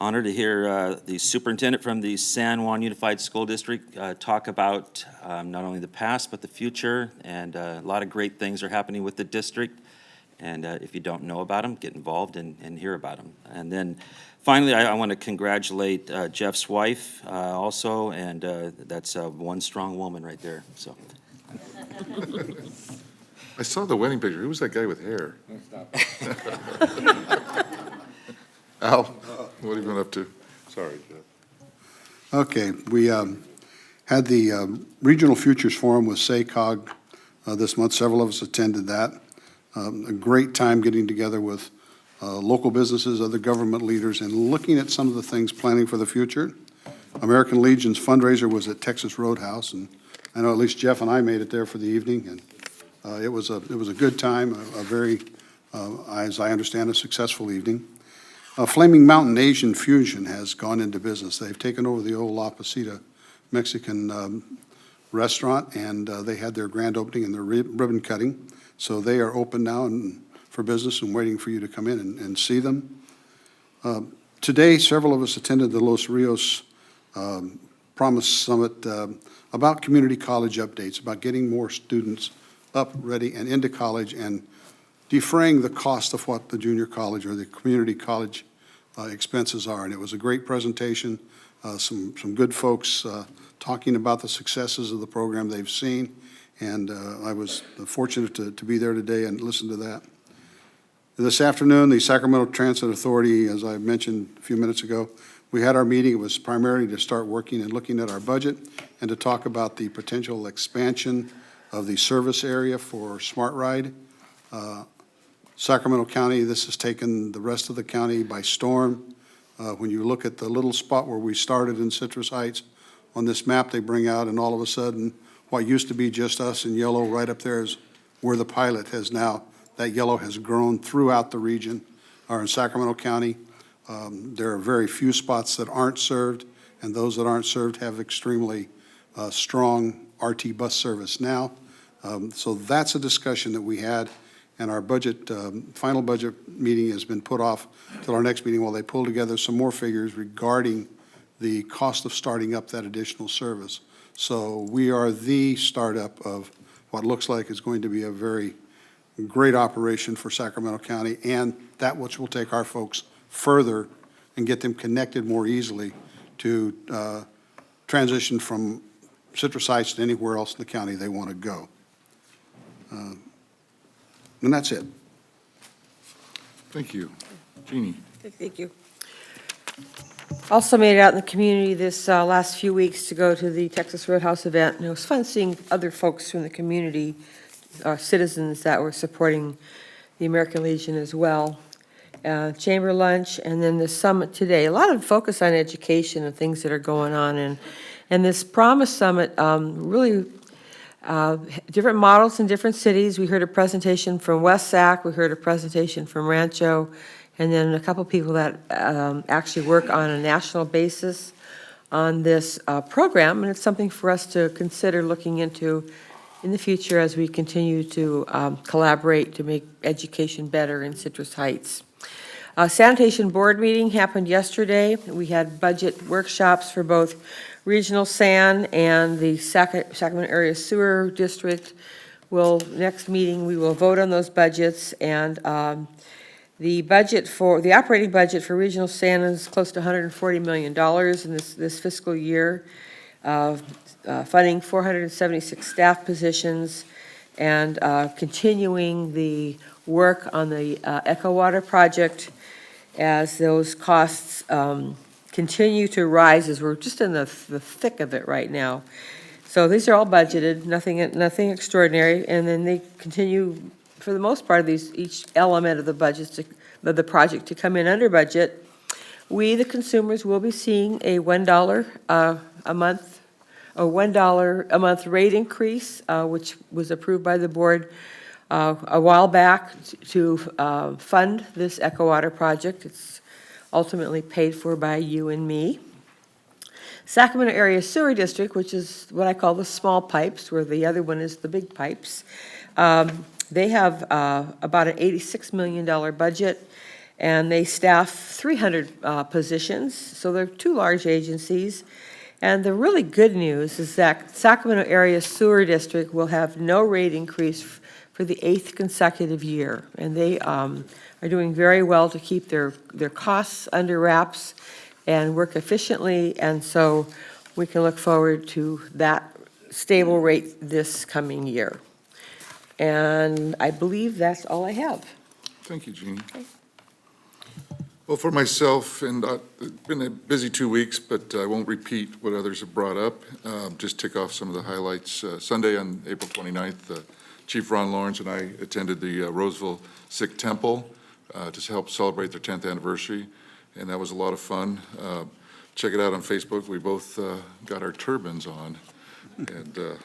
S3: honor to hear the superintendent from the San Juan Unified School District talk about not only the past but the future, and a lot of great things are happening with the district. And if you don't know about them, get involved and hear about them. And then finally, I want to congratulate Jeff's wife also, and that's one strong woman right there, so.
S1: I saw the wedding picture. Who was that guy with hair? Al, what have you been up to? Sorry, Jeff.
S12: Okay, we had the Regional Futures Forum with SACOG this month. Several of us attended that. A great time getting together with local businesses, other government leaders, and looking at some of the things planning for the future. American Legion's fundraiser was at Texas Roadhouse, and I know at least Jeff and I made it there for the evening, and it was a good time, a very, as I understand, a successful evening. Flaming Mountain Asian Fusion has gone into business. They've taken over the old La Pasita Mexican restaurant, and they had their grand opening and their ribbon cutting. So they are open now and for business and waiting for you to come in and see them. Today, several of us attended the Los Rios Promise Summit about community college updates, about getting more students up, ready, and into college, and defraying the cost of what the junior college or the community college expenses are. And it was a great presentation, some good folks talking about the successes of the program they've seen. And I was fortunate to be there today and listen to that. This afternoon, the Sacramento Transit Authority, as I mentioned a few minutes ago, we had our meeting. It was primarily to start working and looking at our budget and to talk about the potential expansion of the service area for Smart Ride. Sacramento County, this has taken the rest of the county by storm. When you look at the little spot where we started in Citrus Heights, on this map they bring out, and all of a sudden, what used to be just us in yellow right up there is where the pilot has now. That yellow has grown throughout the region, or in Sacramento County. There are very few spots that aren't served, and those that aren't served have extremely strong RT bus service now. So that's a discussion that we had, and our budget, final budget meeting has been put off till our next meeting while they pull together some more figures regarding the cost of starting up that additional service. So we are the startup of what looks like is going to be a very great operation for Sacramento County, and that which will take our folks further and get them connected more easily to transition from Citrus Heights to anywhere else in the county they want to go. And that's it.
S1: Thank you. Jeannie?
S11: Thank you. Also made it out in the community this last few weeks to go to the Texas Roadhouse event, and it was fun seeing other folks from the community, citizens that were supporting the American Legion as well. Chamber lunch, and then the summit today. A lot of focus on education and things that are going on, and this Promise Summit really different models in different cities. We heard a presentation from West Sac, we heard a presentation from Rancho, and then a couple people that actually work on a national basis on this program, and it's something for us to consider looking into in the future as we continue to collaborate to make education better in Citrus Heights. Sanitation Board meeting happened yesterday. We had budget workshops for both Regional San and the Sacramento Area Sewer District. Next meeting, we will vote on those budgets, and the operating budget for Regional San is close to $140 million in this fiscal year, funding 476 staff positions, and continuing the work on the Echo Water project as those costs continue to rise, as we're just in the thick of it right now. So these are all budgeted, nothing extraordinary, and then they continue, for the most part, each element of the budget, the project to come in under budget. We, the consumers, will be seeing a $1 a month rate increase, which was approved by the board a while back to fund this Echo Water project. It's ultimately paid for by you and me. Sacramento Area Sewer District, which is what I call the small pipes, where the other one is the big pipes, they have about an $86 million budget, and they staff 300 positions, so they're two large agencies. And the really good news is that Sacramento Area Sewer District will have no rate increase for the 8th consecutive year. And they are doing very well to keep their costs under wraps and work efficiently. And so we can look forward to that stable rate this coming year. And I believe that's all I have.
S1: Thank you, Jeannie. Well, for myself, and it's been a busy 2 weeks, but I won't repeat what others have brought up. Just tick off some of the highlights. Sunday on April 29th, Chief Ron Lawrence and I attended the Roseville Sikh Temple to help celebrate their 10th anniversary, and that was a lot of fun. Check it out on Facebook. We both got our turbans on, and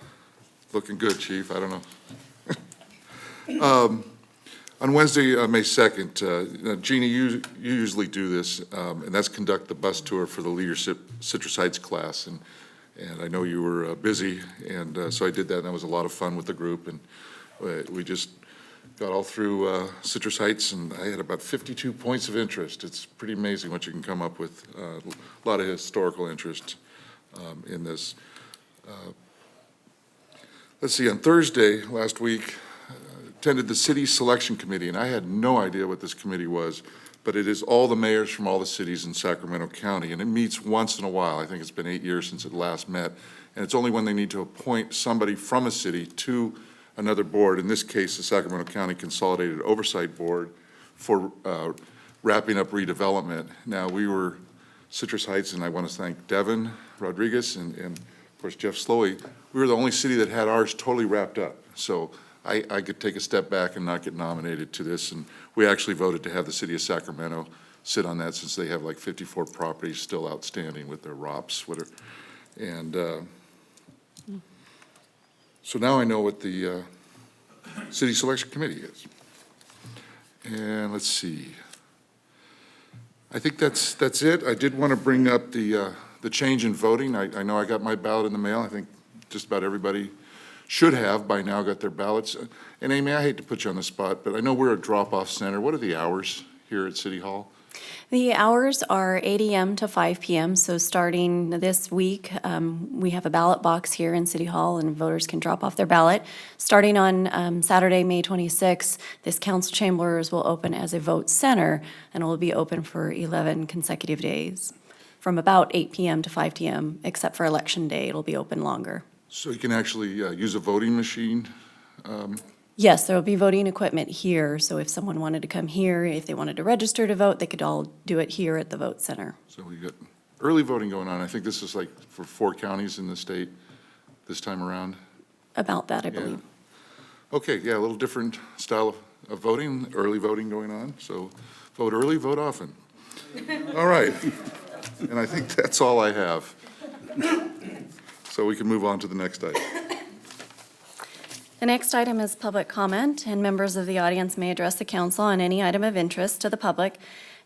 S1: looking good, Chief. I don't know. On Wednesday, May 2nd, Jeannie, you usually do this, and that's conduct the bus tour for the Leadership Citrus Heights class. And I know you were busy, and so I did that, and that was a lot of fun with the group. And we just got all through Citrus Heights, and I had about 52 points of interest. It's pretty amazing what you can come up with. A lot of historical interest in this. Let's see, on Thursday last week, attended the city selection committee, and I had no idea what this committee was, but it is all the mayors from all the cities in Sacramento County, and it meets once in a while. I think it's been 8 years since it last met, and it's only when they need to appoint somebody from a city to another board, in this case, the Sacramento County Consolidated Oversight Board, for wrapping up redevelopment. Now, we were Citrus Heights, and I want to thank Devin Rodriguez and of course, Jeff Slowey. We were the only city that had ours totally wrapped up. So I could take a step back and not get nominated to this, and we actually voted to have the city of Sacramento sit on that since they have like 54 properties still outstanding with their ROPS, whatever. And so now I know what the city selection committee is. And let's see. I think that's it. I did want to bring up the change in voting. I know I got my ballot in the mail. I think just about everybody should have by now got their ballots. And Amy, I hate to put you on the spot, but I know we're a drop-off center. What are the hours here at City Hall?
S2: The hours are 8 a.m. to 5 p.m., so starting this week, we have a ballot box here in City Hall, and voters can drop off their ballot. Starting on Saturday, May 26th, this council chambers will open as a vote center, and it will be open for 11 consecutive days, from about 8 p.m. to 5 p.m., except for Election Day, it'll be open longer.
S1: So you can actually use a voting machine?
S2: Yes, there will be voting equipment here, so if someone wanted to come here, if they wanted to register to vote, they could all do it here at the vote center.
S1: So we got early voting going on. I think this is like for 4 counties in the state this time around.
S2: About that, I
S1: Yeah.
S2: believe.
S1: Okay, yeah, a little different style of voting, early voting going on. So vote early, vote often. All right. And I think that's all I have. So we can move on to the next item.
S2: The next item is public comment, and members of the audience may address the council on any item of interest to the public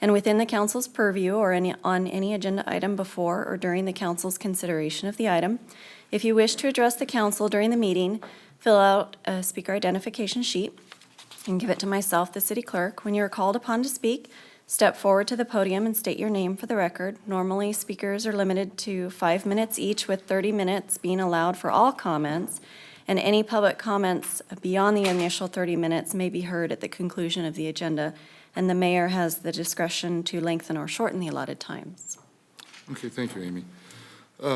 S2: and within the council's purview or on any agenda item before or during the council's consideration of the item. If you wish to address the council during the meeting, fill out a speaker identification sheet and give it to myself, the city clerk. When you are called upon to speak, step forward to the podium and state your name for the record. Normally, speakers are limited to 5 minutes each, with 30 minutes being allowed for all comments, and any public comments beyond the initial 30 minutes may be heard at the conclusion of the agenda, and the mayor has the discretion to lengthen or shorten the allotted times.
S1: Okay, thank you, Amy.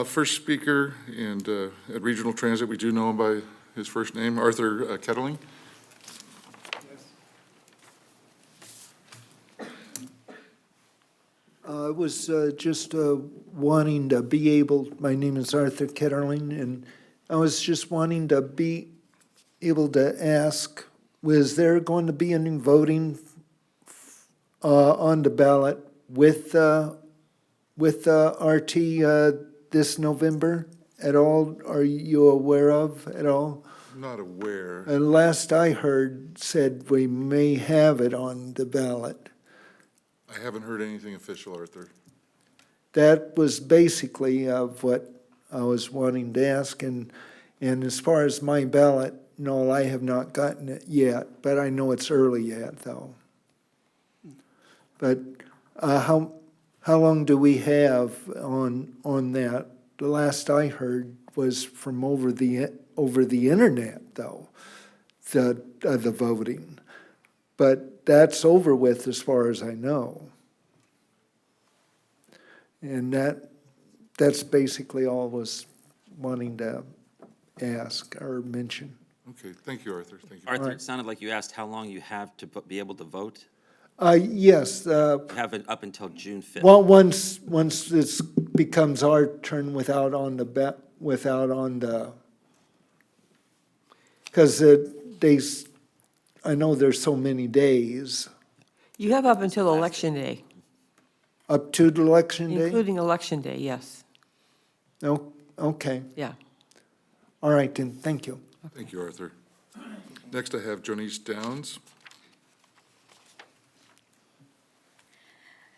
S1: First speaker, and at Regional Transit, we do know him by his first name, Arthur Kettling.
S13: I was just wanting to be able, my name is Arthur Ketterling, and I was just wanting to be able to ask, was there going to be any voting on the ballot with RT this November at all? Are you aware of at all?
S1: Not aware.
S13: Last I heard said we may have it on the ballot.
S1: I haven't heard anything official, Arthur.
S13: That was basically of what I was wanting to ask, and as far as my ballot, no, I have not gotten it yet, but I know it's early yet, though. But how long do we have on that? The last I heard was from over the internet, though, the voting. But that's over with as far as I know. And that's basically all I was wanting to ask or mention.
S1: Okay, thank you, Arthur. Thank you.
S3: Arthur, it sounded like you asked how long you have to be able to vote.
S13: Yes.
S3: You have it up until June 5th.
S13: Well, once it becomes our turn without on the, because I know there's so many days.
S11: You have up until Election Day,
S13: Up to the election day?
S11: including Election Day, yes,
S13: No, okay.
S11: yeah.
S13: All right, then, thank you.
S1: Thank you, Arthur. Next, I have Jonice Downs.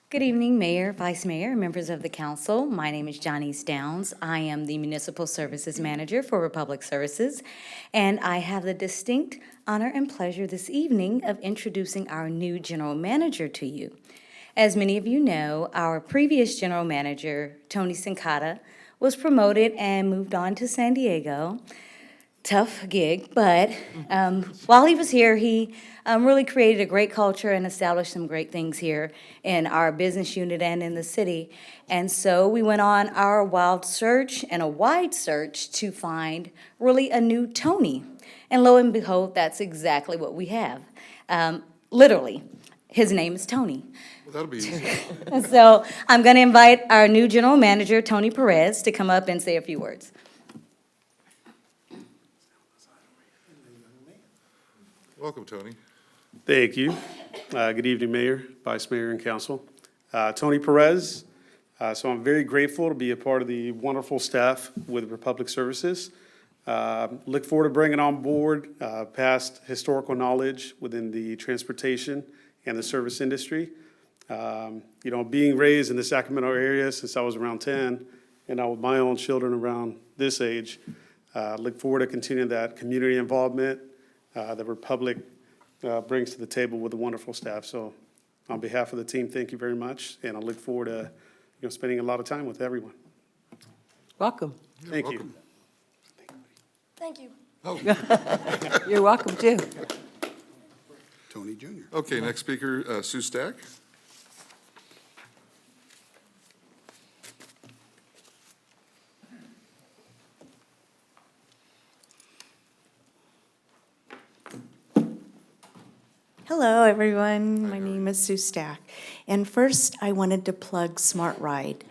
S14: Good evening, Mayor, Vice Mayor, members of the council. My name is Jonice Downs. I am the Municipal Services Manager for Republic Services, and I have the distinct honor and pleasure this evening of introducing our new General Manager to you. As many of you know, our previous General Manager, Tony Sincata, was promoted and moved on to San Diego. Tough gig, but while he was here, he really created a great culture and established some great things here in our business unit and in the city. And so we went on our wild search and a wide search to find really a new Tony. And lo and behold, that's exactly what we have. Literally, his name is Tony.
S1: Well, that'll be easy.
S14: So I'm going to invite our new general manager, Tony Perez, to come up and say a few words.
S1: Welcome, Tony.
S15: Thank you. Good evening, Mayor, Vice Mayor, and Council. Tony Perez. So I'm very grateful to be a part of the wonderful staff with Republic Services. Look forward to bringing on board past historical knowledge within the transportation and the service industry. Being raised in the Sacramento area since I was around 10, and now with my own children around this age, look forward to continuing that community involvement that Republic brings to the table with the wonderful staff. So on behalf of the team, thank you very much, and I look forward to spending a lot of time with everyone.
S11: Welcome.
S15: Thank you.
S2: Thank you.
S11: You're welcome, too.
S12: Tony Jr.
S1: Okay, next speaker, Sue Stack.
S16: Hello, everyone. My name is Sue Stack. And first, I wanted to plug Smart Ride.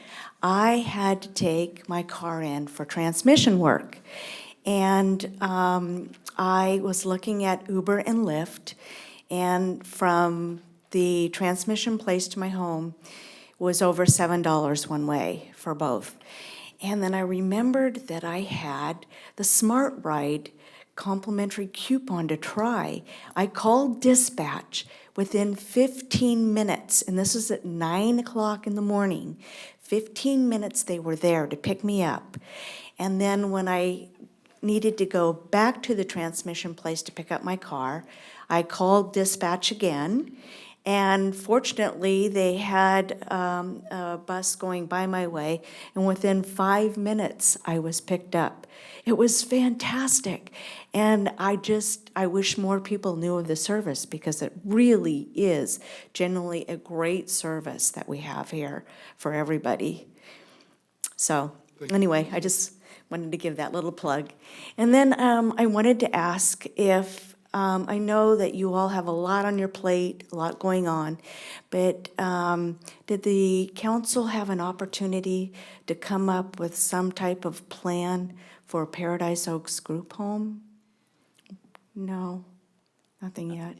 S16: I had to take my car in for transmission work. And I was looking at Uber and Lyft. And from the transmission place to my home was over $7 one way for both. And then I remembered that I had the Smart Ride complimentary coupon to try. I called dispatch within 15 minutes, and this was at 9 o'clock in the morning. 15 minutes they were there to pick me up. And then when I needed to go back to the transmission place to pick up my car, I called dispatch again. And fortunately, they had a bus going by my way, and within 5 minutes, I was picked up. It was fantastic. And I wish more people knew of the service because it really is genuinely a great service that we have here for everybody. So anyway, I just wanted to give that little plug. And then I wanted to ask if, I know that you all have a lot on your plate, a lot going on, but did the council have an opportunity to come up with some type of plan for Paradise Oaks Group Home? No, nothing yet.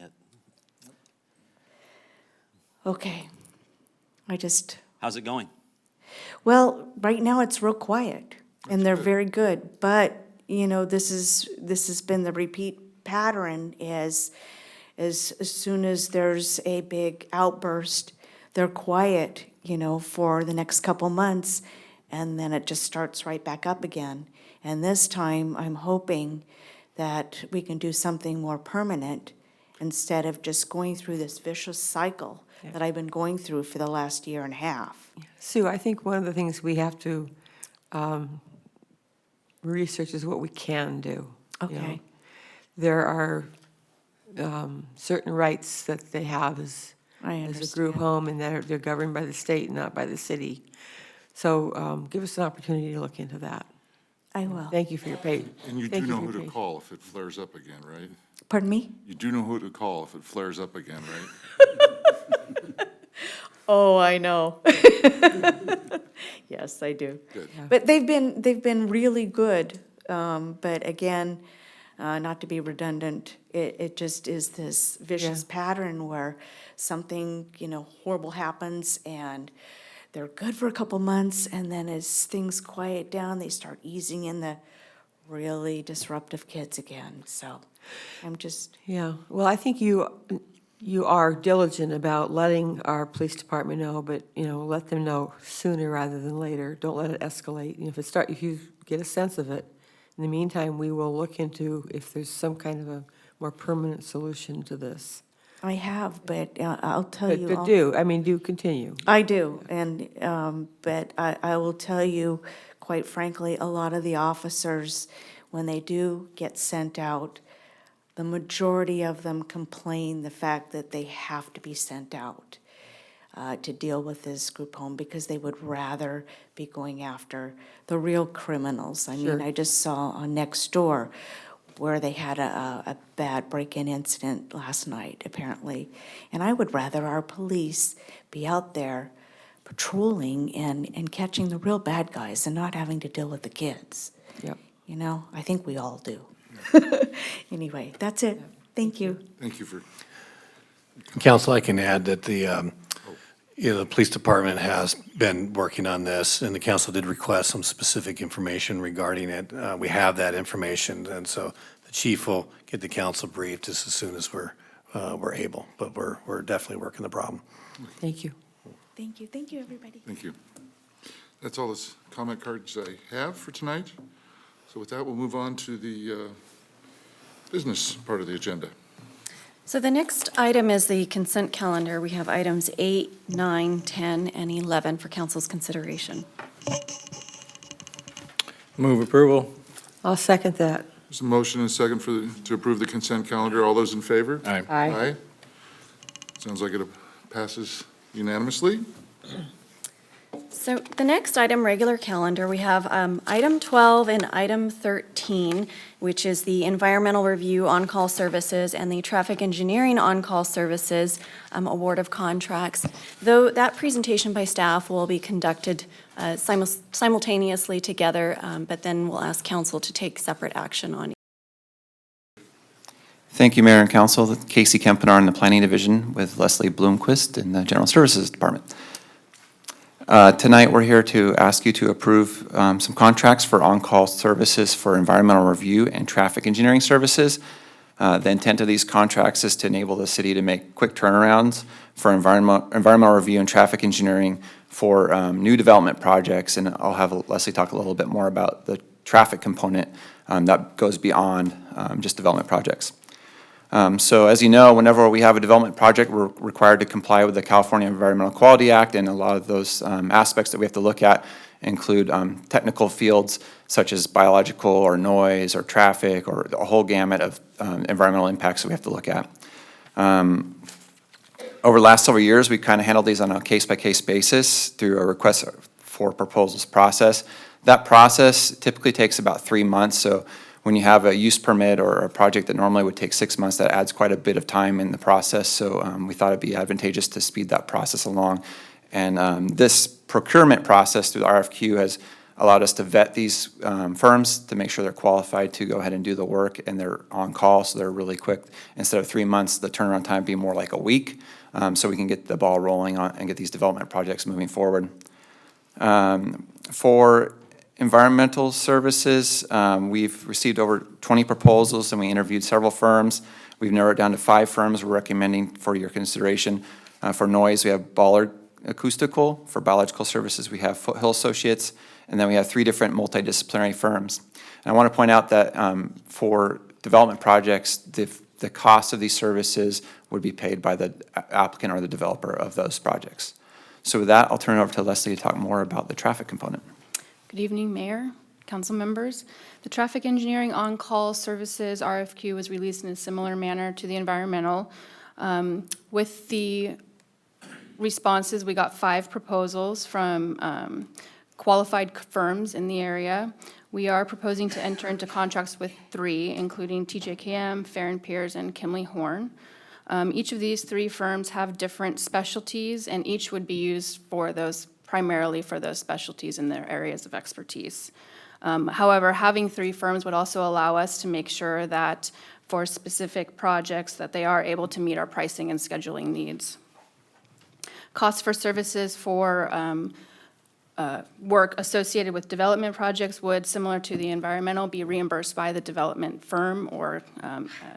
S16: Okay.
S3: How's it going?
S16: Well, right now it's real quiet, and they're very good. But, this has been the repeat pattern is as soon as there's a big outburst, they're quiet, for the next couple months, and then it just starts right back up again. And this time, I'm hoping that we can do something more permanent instead of just going through this vicious cycle that I've been going through for the last year and a half.
S11: Sue, I think one of the things we have to research is what we can do.
S16: Okay.
S11: There are certain rights that they have as a group home, and they're governed by the state, not by the city. So give us an opportunity to look into that.
S16: I will.
S11: Thank you for your patience.
S1: And you do know who to call if it flares up again, right?
S16: Pardon me?
S1: You do know who to call if it flares up again, right?
S16: Oh, I know. Yes, I do.
S1: Good.
S16: But they've been really good. But again, not to be redundant, it just is this vicious pattern where something, horrible happens and they're good for a couple months, and then as things quiet down, they start easing in the really disruptive kids again. So I'm just...
S11: Yeah, well, I think you are diligent about letting our police department know, but, let them know sooner rather than later. Don't let it escalate. If you get a sense of it, in the meantime, we will look into if there's some kind of a more permanent solution to this.
S16: I have, but I'll tell you...
S11: But do continue.
S16: I do, and, but I will tell you, quite frankly, a lot of the officers, when they do get sent out, the majority of them complain the fact that they have to be sent out to deal with this group home because they would rather be going after the real criminals. I mean, I just saw on Nextdoor where they had a bad break-in incident last night, apparently. And I would rather our police be out there patrolling and catching the real bad guys and not having to deal with the kids.
S11: Yep.
S16: I think we all do. Anyway, that's it. Thank you.
S1: Thank you for,
S17: Council, I can add that The police department has been working on this, and the council did request some specific information regarding it. We have that information, and so the chief will get the council briefed just as soon as we're able, but we're definitely working the problem.
S11: Thank you.
S16: Thank you. Thank you, everybody.
S1: Thank you. That's all the comment cards I have for tonight. So with that, we'll move on to the business part of the agenda.
S2: So the next item is the consent calendar. We have items 8, 9, 10, and 11 for council's consideration.
S7: Move approval.
S11: I'll second that.
S1: There's a motion and a second to approve the consent calendar. All those in favor?
S7: Aye.
S11: Aye.
S1: Sounds like it passes unanimously.
S2: So the next item, regular calendar, we have item 12 and item 13, which is the environmental review on-call services and the traffic engineering on-call services award of contracts. Though that presentation by staff will be conducted simultaneously together, but then we'll ask council to take separate action on.
S18: Thank you, Mayor and Council. Casey Kempinar in the Planning Division with Leslie Bloomquist in the General Services Department. Tonight, we're here to ask you to approve some contracts for on-call services for environmental review and traffic engineering services. The intent of these contracts is to enable the city to make quick turnarounds for environmental review and traffic engineering for new development projects. And I'll have Leslie talk a little bit more about the traffic component that goes beyond just development projects. So as you know, whenever we have a development project, we're required to comply with the California Environmental Quality Act, and a lot of those aspects that we have to look at include technical fields such as biological or noise or traffic or a whole gamut of environmental impacts that we have to look at. Over the last several years, we kind of handled these on a case-by-case basis through a request for proposals process. That process typically takes about 3 months, so when you have a use permit or a project that normally would take 6 months, that adds quite a bit of time in the process. So we thought it'd be advantageous to speed that process along. And this procurement process through the RFQ has allowed us to vet these firms to make sure they're qualified to go ahead and do the work, and they're on call, so they're really quick. Instead of 3 months, the turnaround time be more like a week, so we can get the ball rolling on and get these development projects moving forward. For environmental services, we've received over 20 proposals and we interviewed several firms. We've narrowed it down to 5 firms we're recommending for your consideration. For noise, we have Ballard Acoustical. For biological services, we have Foothill Associates. And then we have 3 different multidisciplinary firms. And I want to point out that for development projects, the cost of these services would be paid by the applicant or the developer of those projects. So with that, I'll turn it over to Leslie to talk more about the traffic component.
S19: Good evening, Mayor, council members. The Traffic Engineering On-Call Services RFQ was released in a similar manner to the environmental. With the responses, we got 5 proposals from qualified firms in the area. We are proposing to enter into contracts with 3, including TJKM, Farron Piers, and Kimley Horn. Each of these 3 firms have different specialties, and each would be used for those primarily for those specialties in their areas of expertise. However, having 3 firms would also allow us to make sure that for specific projects that they are able to meet our pricing and scheduling needs. Costs for services for work associated with development projects would, similar to the environmental, be reimbursed by the development firm or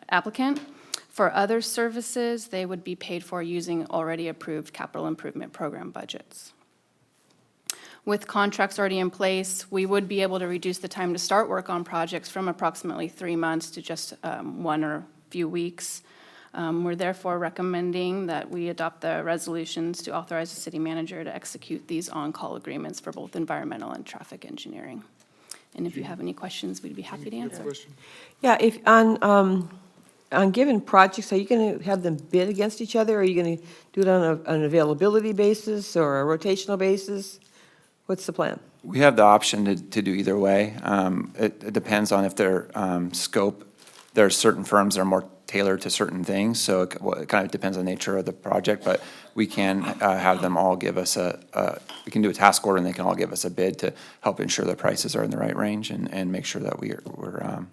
S19: applicant. For other services, they would be paid for using already approved capital improvement program budgets. With contracts already in place, we would be able to reduce the time to start work on projects from approximately 3 months to just 1 or a few weeks. We're therefore recommending that we adopt the resolutions to authorize the city manager to execute these on-call agreements for both environmental and traffic engineering. And if you have any questions, we'd be happy to answer.
S11: Yeah, if on given projects, are you going to have them bid against each other? Or are you going to do it on an availability basis or a rotational basis? What's the plan?
S18: We have the option to do either way. It depends on if their scope. There are certain firms that are more tailored to certain things, so it kind of depends on the nature of the project, but we can have them all give us we can do a task order and they can all give us a bid to help ensure the prices are in the right range and make sure that we're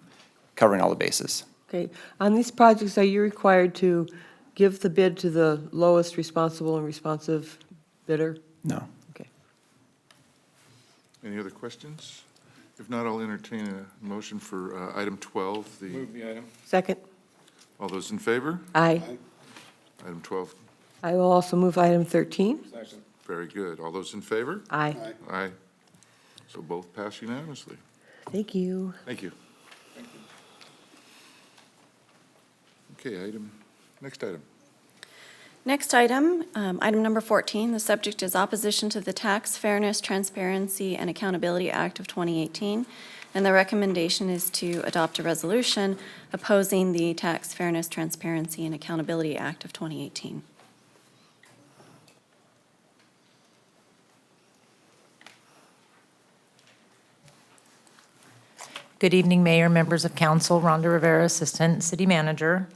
S18: covering all the bases.
S11: Okay. On these projects, are you required to give the bid to the lowest responsible and responsive bidder?
S18: No.
S11: Okay.
S1: Any other questions? If not, I'll entertain a motion for item 12, the,
S7: Move the item.
S11: Second?
S1: all those in favor?
S11: Aye.
S1: Item 12,
S11: I will also move item 13.
S7: Second.
S1: very good. All those in favor?
S11: Aye.
S1: Aye. So both pass unanimously.
S11: Thank you.
S1: Thank you. Okay, next item.
S2: Next item, item number 14, the subject is opposition to the Tax Fairness, Transparency, and Accountability Act of 2018, and the recommendation is to adopt a resolution opposing the Tax Fairness, Transparency, and Accountability Act of 2018.
S20: Good evening, Mayor, members of council. Rhonda Rivera, Assistant City Manager.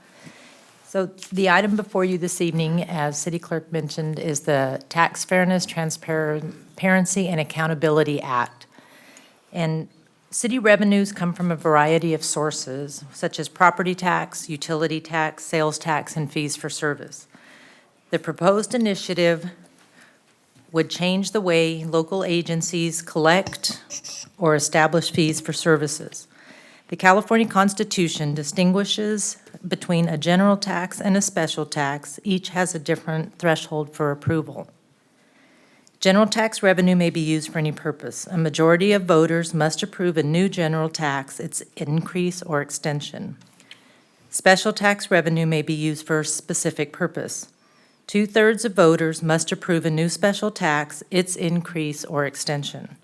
S20: So the item before you this evening, as City Clerk mentioned, is the Tax Fairness, Transparency, and Accountability Act. And city revenues come from a variety of sources, such as property tax, utility tax, sales tax, and fees for service. The proposed initiative would change the way local agencies collect or establish fees for services. The California Constitution distinguishes between a general tax and a special tax. Each has a different threshold for approval. General tax revenue may be used for any purpose. A majority of voters must approve a new general tax, its increase or extension. Special tax revenue may be used for a specific purpose. 2/3 of voters must approve a new special tax, its increase or extension.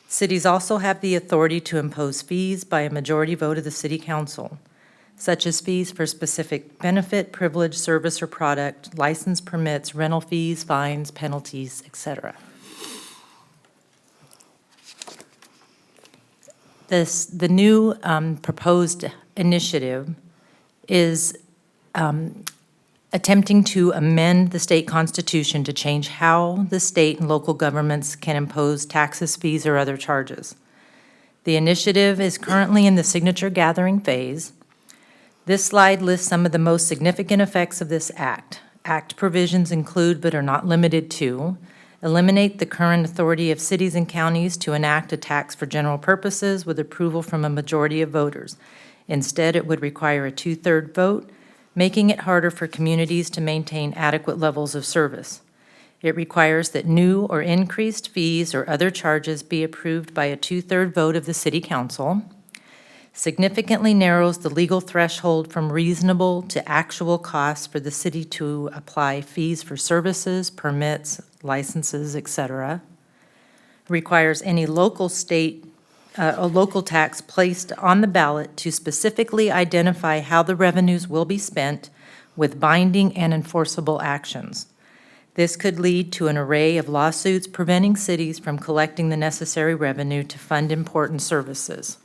S20: Cities also have the authority to impose fees by a majority vote of the City Council, such as fees for specific benefit, privilege, service, or product, license permits, rental fees, fines, penalties, etc. The new proposed initiative is attempting to amend the state constitution to change how the state and local governments can impose taxes, fees, or other charges. The initiative is currently in the signature gathering phase. This slide lists some of the most significant effects of this act. Act provisions include, but are not limited to, eliminate the current authority of cities and counties to enact a tax for general purposes with approval from a majority of voters. Instead, it would require a 2/3 vote, making it harder for communities to maintain adequate levels of service. It requires that new or increased fees or other charges be approved by a 2/3 vote of the City Council, significantly narrows the legal threshold from reasonable to actual costs for the city to apply fees for services, permits, licenses, etc., requires any local tax placed on the ballot to specifically identify how the revenues will be spent with binding and enforceable actions. This could lead to an array of lawsuits preventing cities from collecting the necessary revenue to fund important services.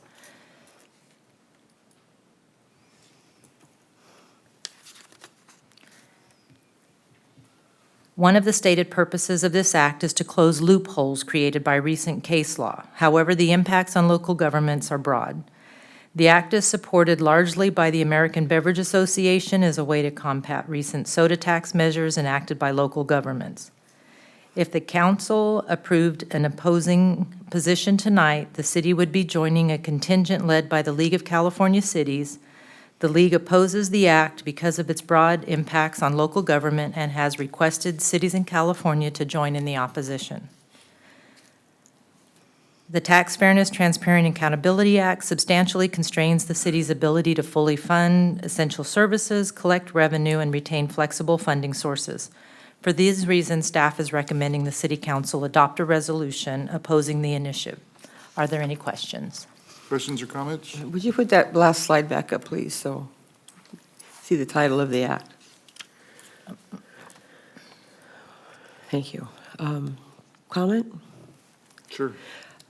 S20: One of the stated purposes of this act is to close loopholes created by recent case law. However, the impacts on local governments are broad. The act is supported largely by the American Beverage Association as a way to combat recent soda tax measures enacted by local governments. If the council approved an opposing position tonight, the city would be joining a contingent led by the League of California Cities. The League opposes the act because of its broad impacts on local government and has requested cities in California to join in the opposition. The Tax Fairness, Transparency, and Accountability Act substantially constrains the city's ability to fully fund essential services, collect revenue, and retain flexible funding sources. For these reasons, staff is recommending the City Council adopt a resolution opposing the initiative. Are there any questions?
S1: Questions or comments?
S11: Would you put that last slide back up, please, so see the title of the act? Thank you. Comment?
S1: Sure.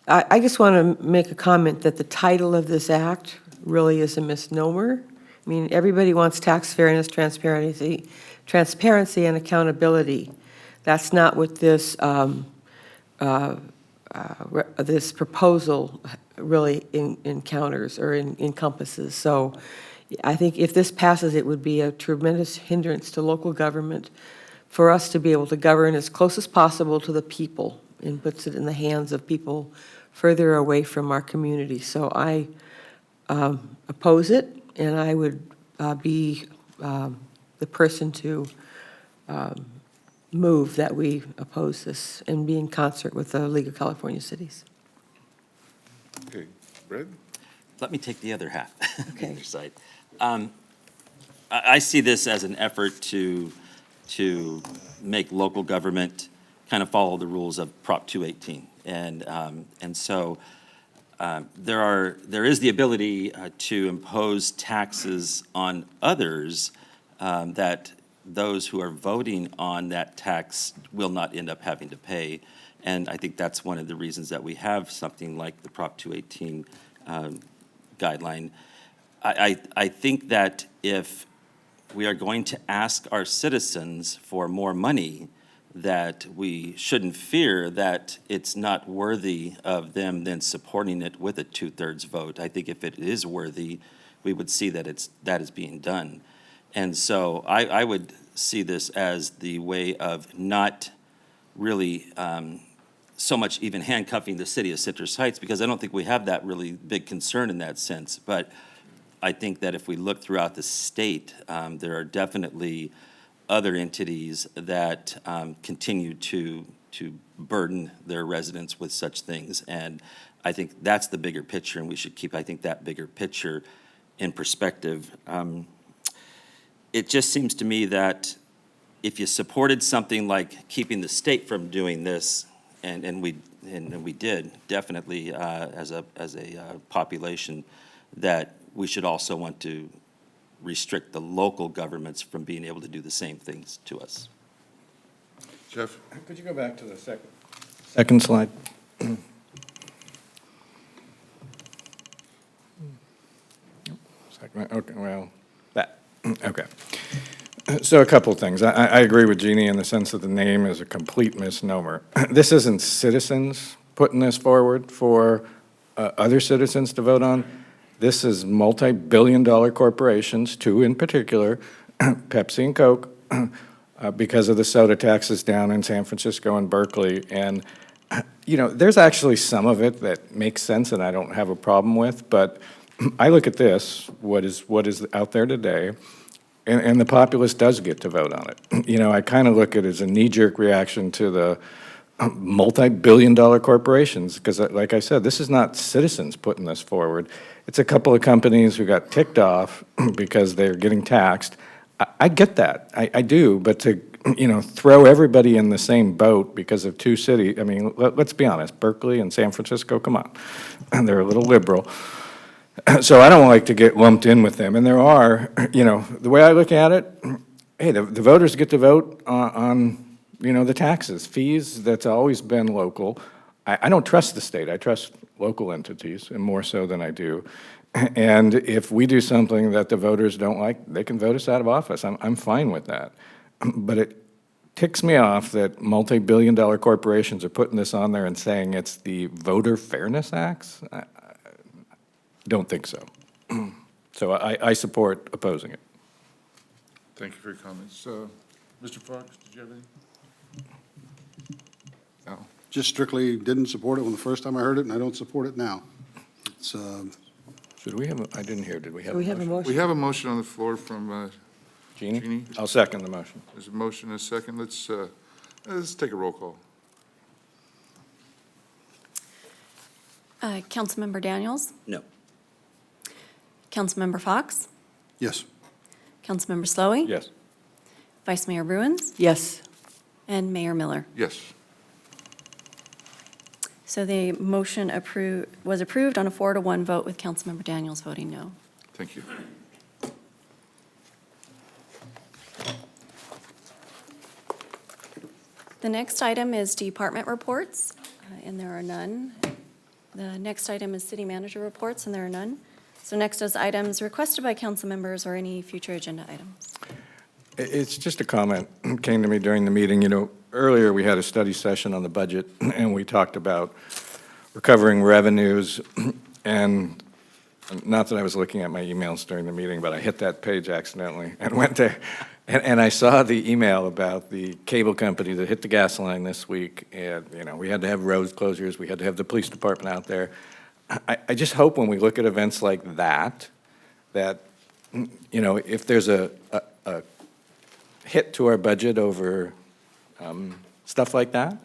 S11: I just want to make a comment that the title of this act really is a misnomer. I mean, everybody wants tax fairness, transparency, and accountability. That's not what this this proposal really encounters or encompasses. So I think if this passes, it would be a tremendous hindrance to local government for us to be able to govern as close as possible to the people and puts it in the hands of people further away from our community. So I oppose it, and I would be the person to move that we oppose this and be in concert with the League of California Cities.
S1: Okay, Brad?
S3: Let me take the other half,
S11: Okay.
S3: the other side. I see this as an effort to make local government kind of follow the rules of Prop 218. And so there is the ability to impose taxes on others that those who are voting on that tax will not end up having to pay. And I think that's one of the reasons that we have something like the Prop 218 guideline. I think that if we are going to ask our citizens for more money, that we shouldn't fear that it's not worthy of them then supporting it with a 2/3 vote. I think if it is worthy, we would see that that is being done. And so I would see this as the way of not really so much even handcuffing the city of Citrus Heights, because I don't think we have that really big concern in that sense. But I think that if we look throughout the state, there are definitely other entities that continue to burden their residents with such things. And I think that's the bigger picture, and we should keep, I think, that bigger picture in perspective. It just seems to me that if you supported something like keeping the state from doing this, and we did definitely as a population, that we should also want to restrict the local governments from being able to do the same things to us.
S1: Jeff?
S7: Could you go back to the second slide? Second, okay, well, that, okay. So a couple of things. I agree with Jeannie in the sense that the name is a complete misnomer. This isn't citizens putting this forward for other citizens to vote on. This is multi-billion-dollar corporations, two in particular, Pepsi and Coke, because of the soda taxes down in San Francisco and Berkeley. And, you know, there's actually some of it that makes sense and I don't have a problem with, but I look at this, what is out there today, and the populace does get to vote on it. You know, I kind of look at it as a knee-jerk reaction to the multi-billion-dollar corporations, because like I said, this is not citizens putting this forward. It's a couple of companies who got ticked off because they're getting taxed. I get that, I do, but to, you know, throw everybody in the same boat because of two cities, I mean, let's be honest, Berkeley and San Francisco, come on, they're a little liberal. So I don't like to get lumped in with them, and there are, you know, the way I look at it, hey, the voters get to vote on, you know, the taxes, fees, that's always been local. I don't trust the state, I trust local entities, and more so than I do. And if we do something that the voters don't like, they can vote us out of office. I'm fine with that. But it ticks me off that multi-billion-dollar corporations are putting this on there and saying it's the Voter Fairness Acts. I don't think so. So I support opposing it.
S1: Thank you for your comments. Mr. Fox, did you have anything? No.
S12: Just strictly didn't support it when the first time I heard it, and I don't support it now. It's,
S7: Should we have, I didn't hear, did we have a
S11: We have a
S7: motion?
S11: motion.
S1: We have a motion on the floor from
S7: Jeannie?
S1: Jeannie.
S7: I'll second the motion.
S1: There's a motion and a second. Let's take a roll call.
S2: Councilmember Daniels?
S3: No.
S2: Councilmember Fox?
S12: yes.
S2: Councilmember Slowey?
S7: Yes.
S2: Vice Mayor Bruins?
S11: Yes.
S2: And Mayor Miller.
S1: Yes.
S2: So the motion was approved on a 4-1 vote with Councilmember Daniels voting no.
S1: Thank you.
S2: The next item is department reports, and there are none. The next item is city manager reports, and there are none. So next is items requested by council members or any future agenda items.
S7: It's just a comment came to me during the meeting. You know, earlier we had a study session on the budget, and we talked about recovering revenues. And not that I was looking at my emails during the meeting, but I hit that page accidentally and went to And I saw the email about the cable company that hit the gas line this week, and, you know, we had to have road closures, we had to have the police department out there. I just hope when we look at events like that, that, you know, if there's a hit to our budget over stuff like that,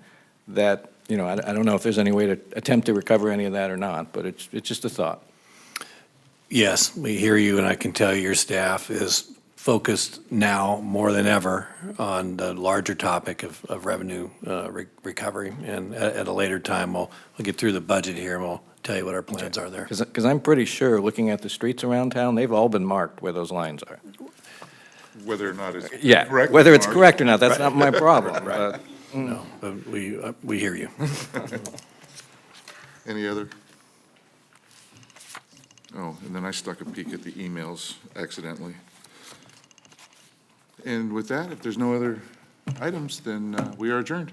S7: that, you know, I don't know if there's any way to attempt to recover any of that or not, but it's just a thought.
S17: Yes, we hear you, and I can tell you your staff is focused now more than ever on the larger topic of revenue recovery. And at a later time, we'll get through the budget here, and we'll tell you what our plans are there.
S7: Because I'm pretty sure, looking at the streets around town, they've all been marked where those lines are.
S1: Whether or not it's
S7: Yeah,
S1: correct.
S7: whether it's
S1: Mark.
S7: correct or not, that's not my problem.
S17: Right.
S7: but-
S17: No, but we hear you.
S1: Any other? Oh, and then I stuck a peek at the emails accidentally. And with that, if there's no other items, then we are adjourned.